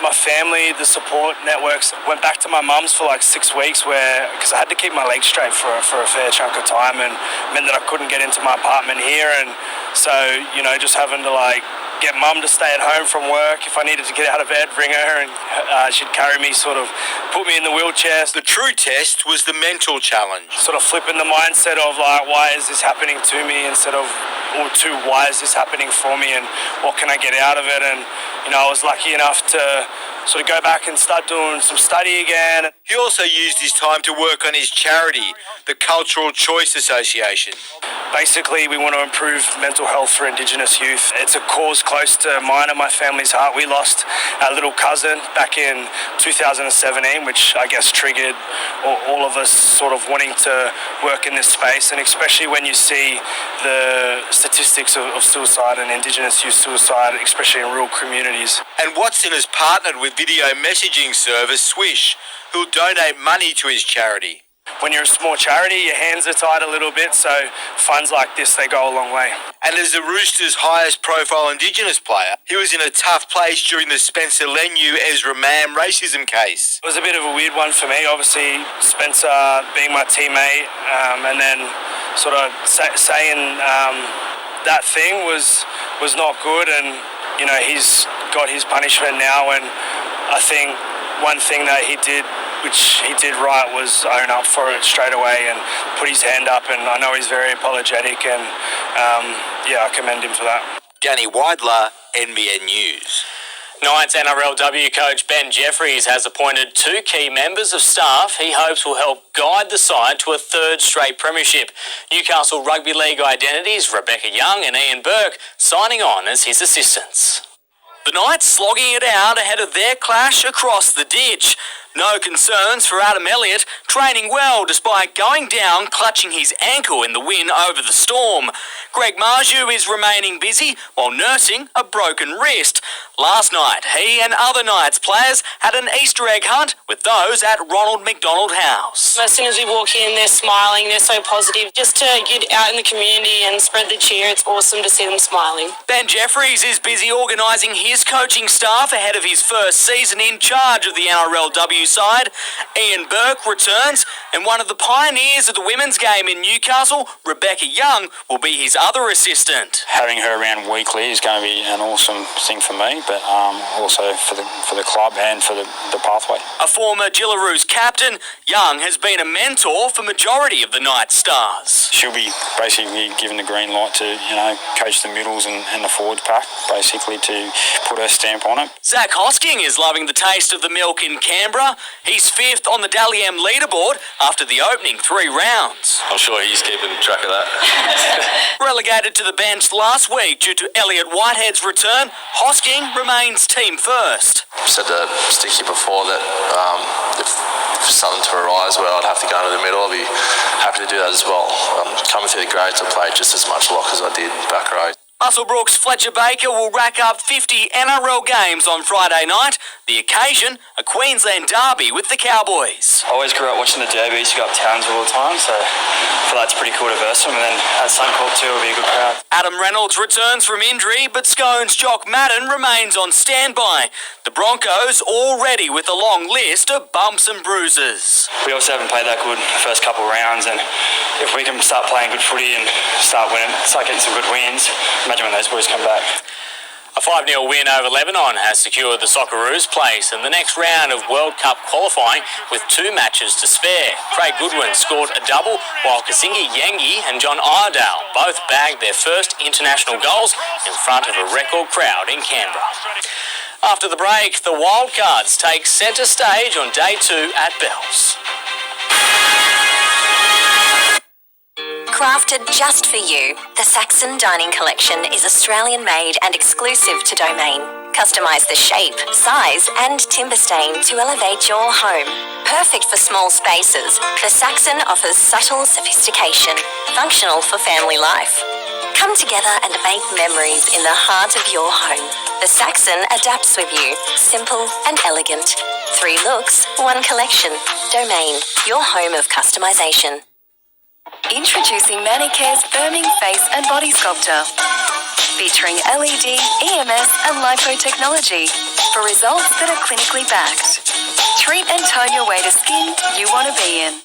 my family, the support networks, went back to my mum's for 6 weeks because I had to keep my legs straight for a fair chunk of time, and meant that I couldn't get into my apartment here. And so, just having to get mum to stay at home from work. If I needed to get out of bed, ring her, and she'd carry me, sort of put me in the wheelchair. The true test was the mental challenge. Sort of flipping the mindset of why is this happening to me, instead of why is this happening for me, and what can I get out of it? And I was lucky enough to sort of go back and start doing some study again. He also used his time to work on his charity, the Cultural Choice Association. Basically, we want to improve mental health for Indigenous youth. It's a cause close to mine and my family's heart. We lost our little cousin back in 2017, which I guess triggered all of us sort of wanting to work in this space, and especially when you see the statistics of suicide and Indigenous youth suicide, especially in rural communities. And Watson has partnered with video messaging service Swish, who'll donate money to his charity. When you're a small charity, your hands are tied a little bit, so funds like this, they go a long way. And as the Roosters' highest profile Indigenous player, he was in a tough place during the Spencer Lenue Ezra Mam racism case. It was a bit of a weird one for me, obviously Spencer being my teammate, and then sort of saying that thing was not good, and he's got his punishment now. And I think one thing that he did, which he did right, was own up for it straight away and put his hand up, and I know he's very apologetic, and I commend him for that. Danny Weidler, NBN News. Knights NRLW coach Ben Jeffries has appointed 2 key members of staff he hopes will help guide the side to a 3rd straight premiership. Newcastle Rugby League identities Rebecca Young and Ian Burke signing on as his assistants. The Knights slogging it out ahead of their clash across the ditch. No concerns for Adam Elliott, training well despite going down clutching his ankle in the win over the Storm. Greg Marju is remaining busy while nursing a broken wrist. Last night, he and other Knights players had an Easter egg hunt with those at Ronald McDonald House. As soon as we walk in, they're smiling, they're so positive. Just to get out in the community and spread the cheer, it's awesome to see them smiling. Ben Jeffries is busy organising his coaching staff ahead of his first season in charge of the NRLW side. Ian Burke returns, and one of the pioneers of the women's game in Newcastle, Rebecca Young, will be his other assistant. Having her around weekly is going to be an awesome thing for me, but also for the club and for the pathway. A former Gillaroos captain, Young has been a mentor for majority of the Knights stars. She'll be basically given the green light to, coach the middles and the forward pack, basically to put her stamp on it. Zach Hosking is loving the taste of the milk in Canberra. He's 5th on the Dally M leaderboard after the opening 3 rounds. I'm sure he's keeping track of that. relegated to the bench last week due to Elliot Whitehead's return, Hosking remains team first. I've said to Sticky before that if something to arise where I'd have to go into the middle, I'd be happy to do that as well. Coming through the grades, I played just as much lock as I did back row. Musselbrook's Fletcher Baker will rack up 50 NRL games on Friday night. The occasion, a Queensland derby with the Cowboys. I always grew up watching the derby. Used to go up Townsville all the time, so I feel like it's pretty cool to verse them. And then at Suncorp too, it'll be a good crowd. Adam Reynolds returns from injury, but Scones jock Madden remains on standby. The Broncos all ready with a long list of bumps and bruises. We also haven't played that good the first couple of rounds, and if we can start playing good footy and start getting some good wins, imagine when those boys come back. A 5-0 win over Lebanon has secured the Socceroos' place in the next round of World Cup qualifying with 2 matches to spare. Craig Goodwin scored a double, while Kasingi Yengi and John Iredale both bagged their first international goals in front of a record crowd in Canberra. After the break, the Wildcards take centre stage on day 2 at Bells. Crafted just for you, the Saxon Dining Collection is Australian-made and exclusive to Domain. Customise the shape, size and timber stain to elevate your home. Perfect for small spaces, the Saxon offers subtle sophistication, functional for family life. Come together and make memories in the heart of your home. The Saxon adapts with you, simple and elegant. 3 looks, 1 collection. Domain, your home of customisation. Introducing Manicare's firming face and body sculptor, featuring LED, EMS and lipo technology for results that are clinically backed. Treat and tone your way to skin you want to be in.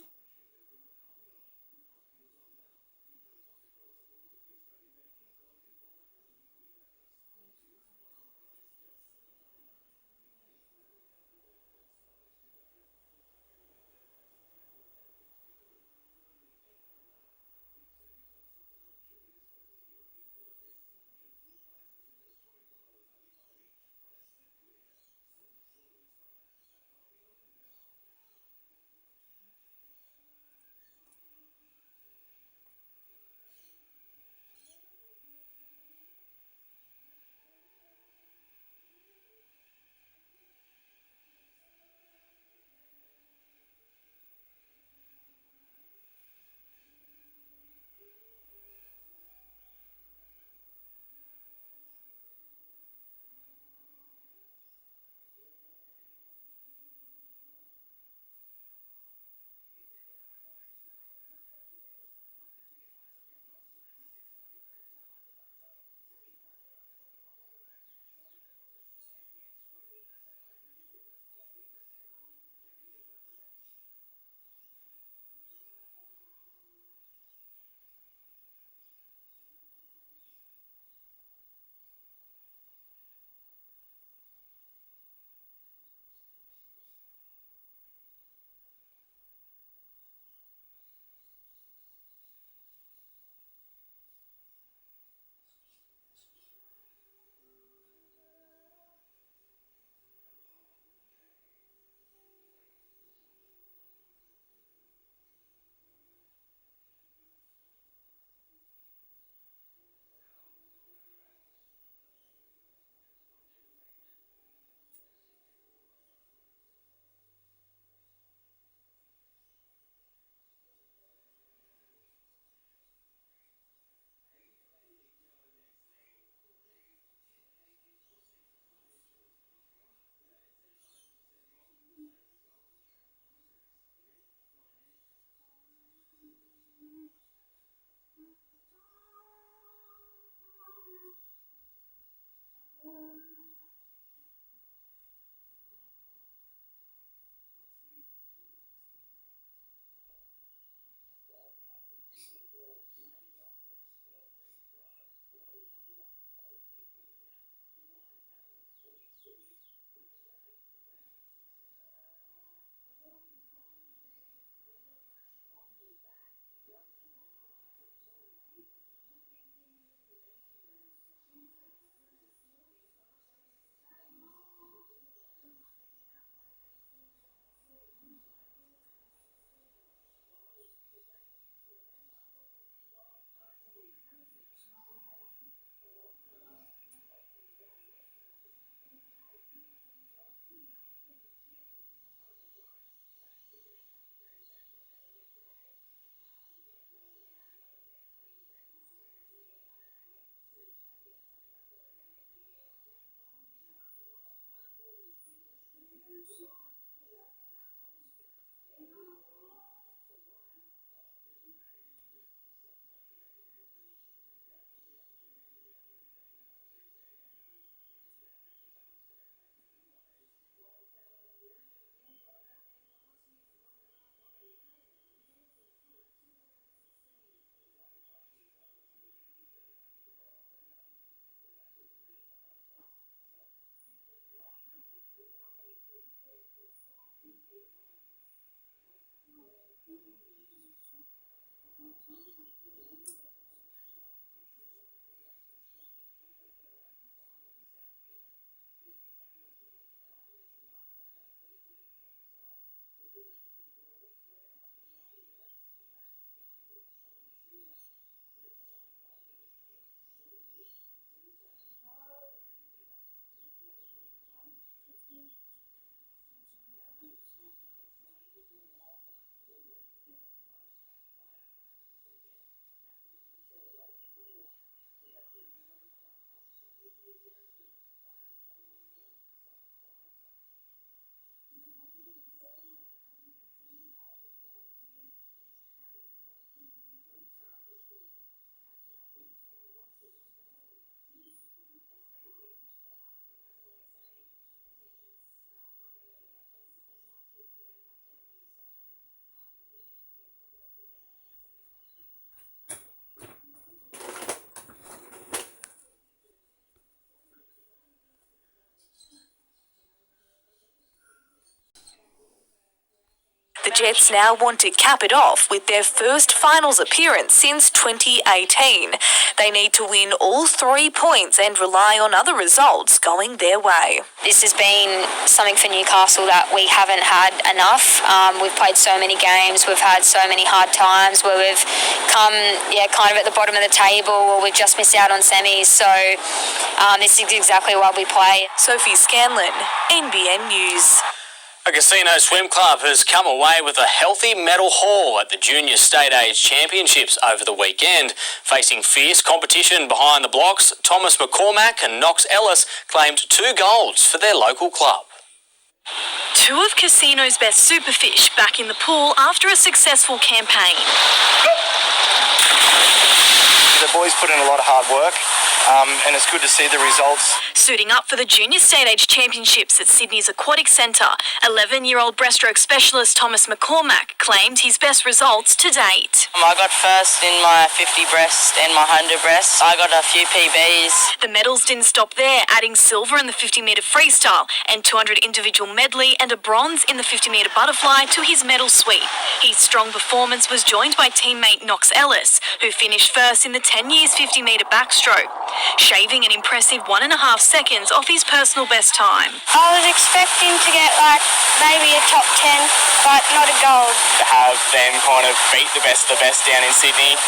The Jets now want to cap it off with their first finals appearance since 2018. They need to win all 3 points and rely on other results going their way. This has been something for Newcastle that we haven't had enough. We've played so many games, we've had so many hard times where we've come kind of at the bottom of the table or we've just missed out on semis. So this is exactly why we play. Sophie Scanlon, NBN News. A Casino Swim Club has come away with a healthy medal haul at the Junior State Age Championships over the weekend. Facing fierce competition behind the blocks, Thomas McCormack and Knox Ellis claimed 2 golds for their local club. 2 of Casino's best superfish back in the pool after a successful campaign. The boys put in a lot of hard work. And it's good to see the results. Suiting up for the Junior State Age Championships at Sydney's Aquatic Centre, 11-year-old breaststroke specialist Thomas McCormack claimed his best results to date. I got first in my 50 breast and my 100 breast. I got a few PBs. The medals didn't stop there, adding silver in the 50-metre freestyle and 200 individual medley and a bronze in the 50-metre butterfly to his medal sweep. His strong performance was joined by teammate Knox Ellis, who finished first in the 10 years 50-metre backstroke, shaving an impressive 1.5 seconds off his personal best time. I was expecting to get maybe a top 10, but not a gold. To have them kind of beat the best down in Sydney,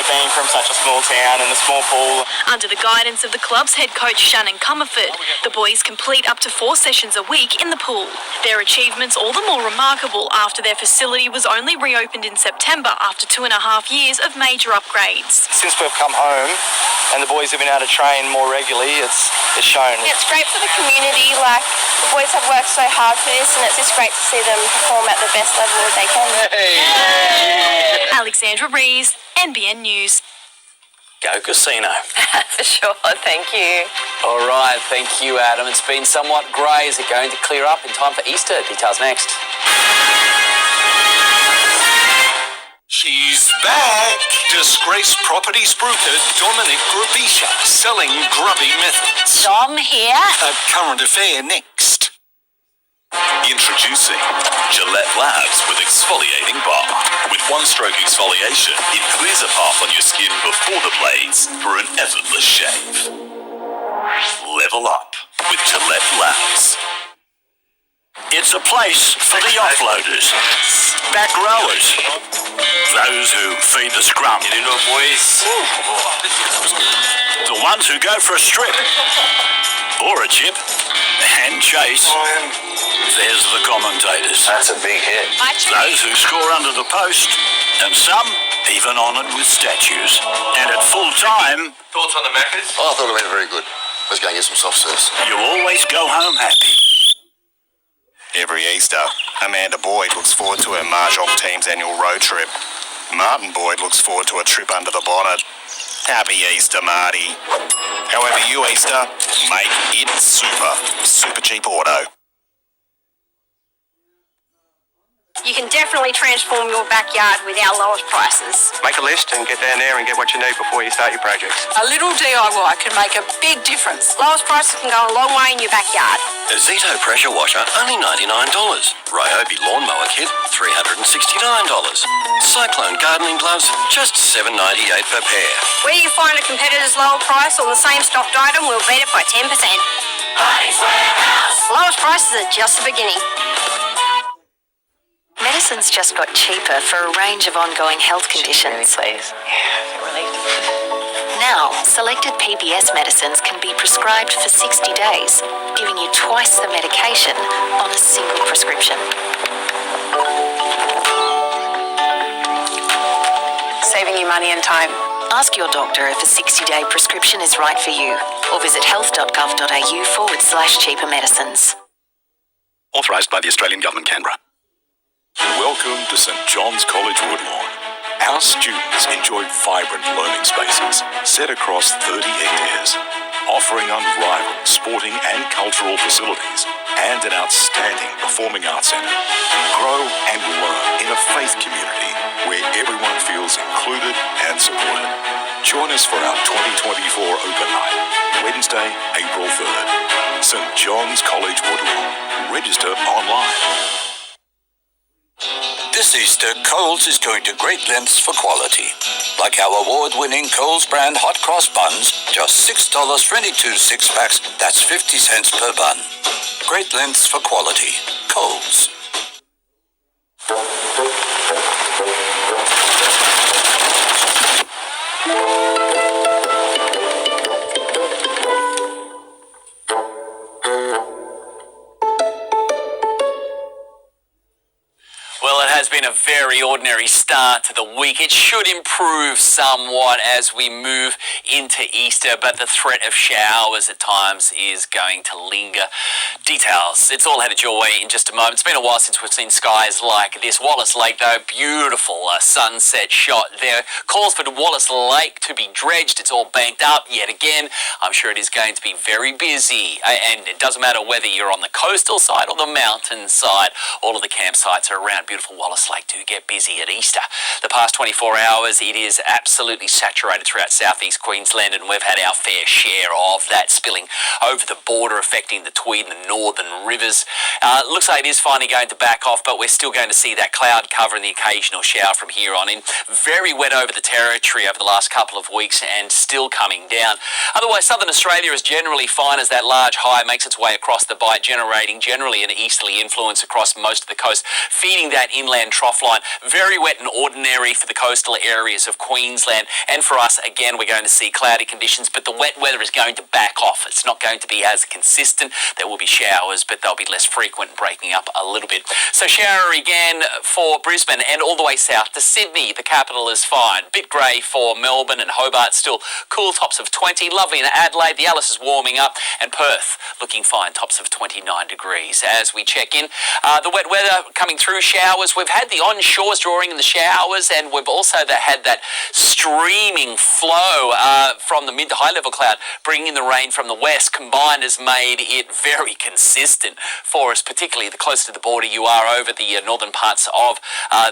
being from such a small town and a small pool. Under the guidance of the club's head coach Shannon Comerford, the boys complete up to 4 sessions a week in the pool. Their achievements all the more remarkable after their facility was only reopened in September after 2.5 years of major upgrades. Since we've come home and the boys have been able to train more regularly, it's shown. It's great for the community. The boys have worked so hard for this, and it's just great to see them perform at the best level that they can. Hey. Alexandra Rees, NBN News. Go Casino. For sure, thank you. All right, thank you, Adam. It's been somewhat grey. Is it going to clear up in time for Easter? Details next. She's back! Disgraced properties broker Dominic Grabisha selling grubby methods. Dom here. A current affair next. Introducing Gillette Labs with exfoliating bar. With one-stroke exfoliation, it clears a path on your skin before the blades for an effortless shave. Level up with Gillette Labs. It's a place for the offloaders, back rowers, those who feed the scrum. You know, boys. The ones who go for a strip or a chip and chase. There's the commentators. That's a big hit. Those who score under the post, and some even honoured with statues. And at full time... Thoughts on the Maccas? Oh, I thought it went very good. Let's go and get some soft serves. You always go home happy. Every Easter, Amanda Boyd looks forward to her Mahjong team's annual road trip. Martin Boyd looks forward to a trip under the bonnet. Happy Easter, Marty. However you Easter, make it super. Super Cheap Auto. You can definitely transform your backyard with our lowest prices. Make a list and get down there and get what you need before you start your projects. A little DIY can make a big difference. Lowest prices can go a long way in your backyard. A Zito pressure washer, only $99. Ryobi lawnmower kit, $369. Cyclone gardening gloves, just $7.98 per pair. Where you find a competitor's lower price on the same stocked item, we'll beat it by 10%. Bunnings Warehouse. Lowest prices are just the beginning. Medicines just got cheaper for a range of ongoing health conditions. Now, selected PBS medicines can be prescribed for 60 days, giving you twice the medication on a single prescription. Saving you money and time. Ask your doctor if a 60-day prescription is right for you, or visit health.gov.au/cheaper medicines. Authorised by the Australian Government, Canberra. Welcome to St John's College Woodlawn. Our students enjoy vibrant learning spaces set across 30 hectares, offering unrivaled sporting and cultural facilities and an outstanding performing arts centre. Grow and learn in a faith community where everyone feels included and supported. Join us for our 2024 Open Night, Wednesday, April 3rd. St John's College Woodlawn. Register online. This Easter, Coles is going to great lengths for quality. Like our award-winning Coles brand hot cross buns, just $6.22 6-packs, that's 50 cents per bun. Great lengths for quality. Coles. Well, it has been a very ordinary start to the week. It should improve somewhat as we move into Easter, but the threat of showers at times is going to linger. Details, it's all headed your way in just a moment. It's been a while since we've seen skies like this. Wallace Lake, though, beautiful sunset shot there. Calls for Wallace Lake to be dredged. It's all banked up yet again. I'm sure it is going to be very busy, and it doesn't matter whether you're on the coastal side or the mountain side. All of the campsites are around beautiful Wallace Lake do get busy at Easter. The past 24 hours, it is absolutely saturated throughout southeast Queensland, and we've had our fair share of that spilling over the border, affecting the Tweed and the northern rivers. Looks like it is finally going to back off, but we're still going to see that cloud cover and the occasional shower from here on in. Very wet over the territory over the last couple of weeks and still coming down. Otherwise, southern Australia is generally fine as that large high makes its way across the bight, generating generally an easterly influence across most of the coast, feeding that inland trough line. Very wet and ordinary for the coastal areas of Queensland, and for us again we're going to see cloudy conditions, but the wet weather is going to back off. It's not going to be as consistent. There will be showers, but they'll be less frequent, breaking up a little bit. So shower again for Brisbane and all the way south to Sydney. The capital is fine. Bit grey for Melbourne and Hobart, still cool, tops of 20. Lovely in Adelaide, the Alice is warming up, and Perth looking fine, tops of 29 degrees. As we check in, the wet weather coming through, showers. We've had the onshores drawing in the showers, and we've also had that streaming flow from the mid to high level cloud, bringing the rain from the west. Combined has made it very consistent for us, particularly the closer to the border you are over the northern parts of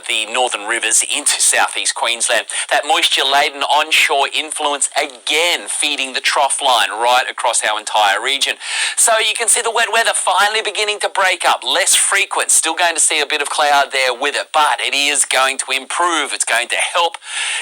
the northern rivers into southeast Queensland. That moisture-laden onshore influence again feeding the trough line right across our entire region. So you can see the wet weather finally beginning to break up, less frequent, still going to see a bit of cloud there with it, but it is going to improve. It's going to help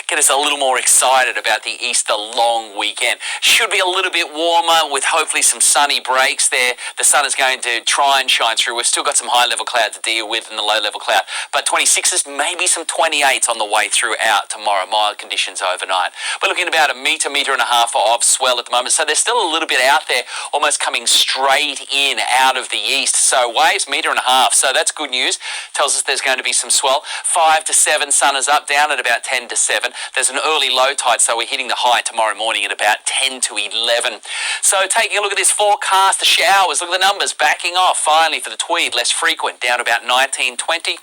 get us a little more excited about the Easter long weekend. Should be a little bit warmer with hopefully some sunny breaks there. The sun is going to try and shine through. We've still got some high level cloud to deal with and the low level cloud, but 26s, maybe some 28s on the way throughout tomorrow. Mild conditions overnight. We're looking at about a metre and a half of swell at the moment, so there's still a little bit out there, almost coming straight in out of the east. So waves, metre and a half, so that's good news. Tells us there's going to be some swell. 5 to 7, sun is up, down at about 10 to 7. There's an early low tide, so we're hitting the high tomorrow morning at about 10 to 11. So taking a look at this forecast, the showers, look at the numbers backing off finally for the Tweed, less frequent, down to about 19, 20.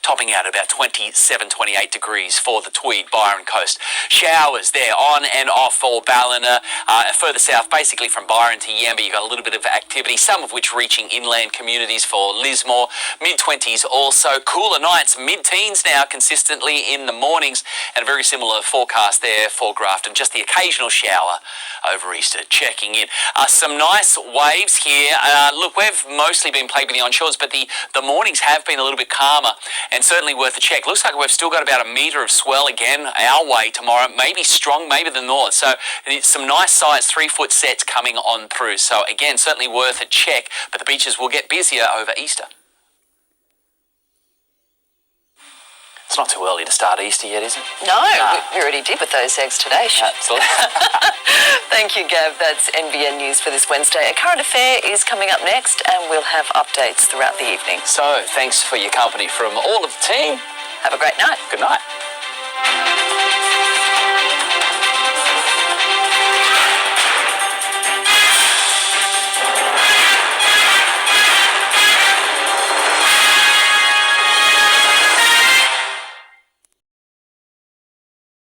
Topping out at about 27, 28 degrees for the Tweed, Byron Coast. Showers there on and off for Ballina. Further south, basically from Byron to Yamba, you've got a little bit of activity, some of which reaching inland communities for Lismore. Mid-20s also. Cooler nights, mid-teens now consistently in the mornings, and a very similar forecast there for Grafton. Just the occasional shower over Easter. Checking in. Some nice waves here. Look, we've mostly been plagued with the onshores, but the mornings have been a little bit calmer, and certainly worth a check. Looks like we've still got about a metre of swell again our way tomorrow, maybe strong, maybe the north. So some nice size 3-foot sets coming on through. So again, certainly worth a check, but the beaches will get busier over Easter. It's not too early to start Easter yet, is it? No, we already did with those eggs today. Absolutely. Thank you, Gav. That's NBN News for this Wednesday. A current affair is coming up next, and we'll have updates throughout the evening. So, thanks for your company from all of the team. Have a great night. Good night.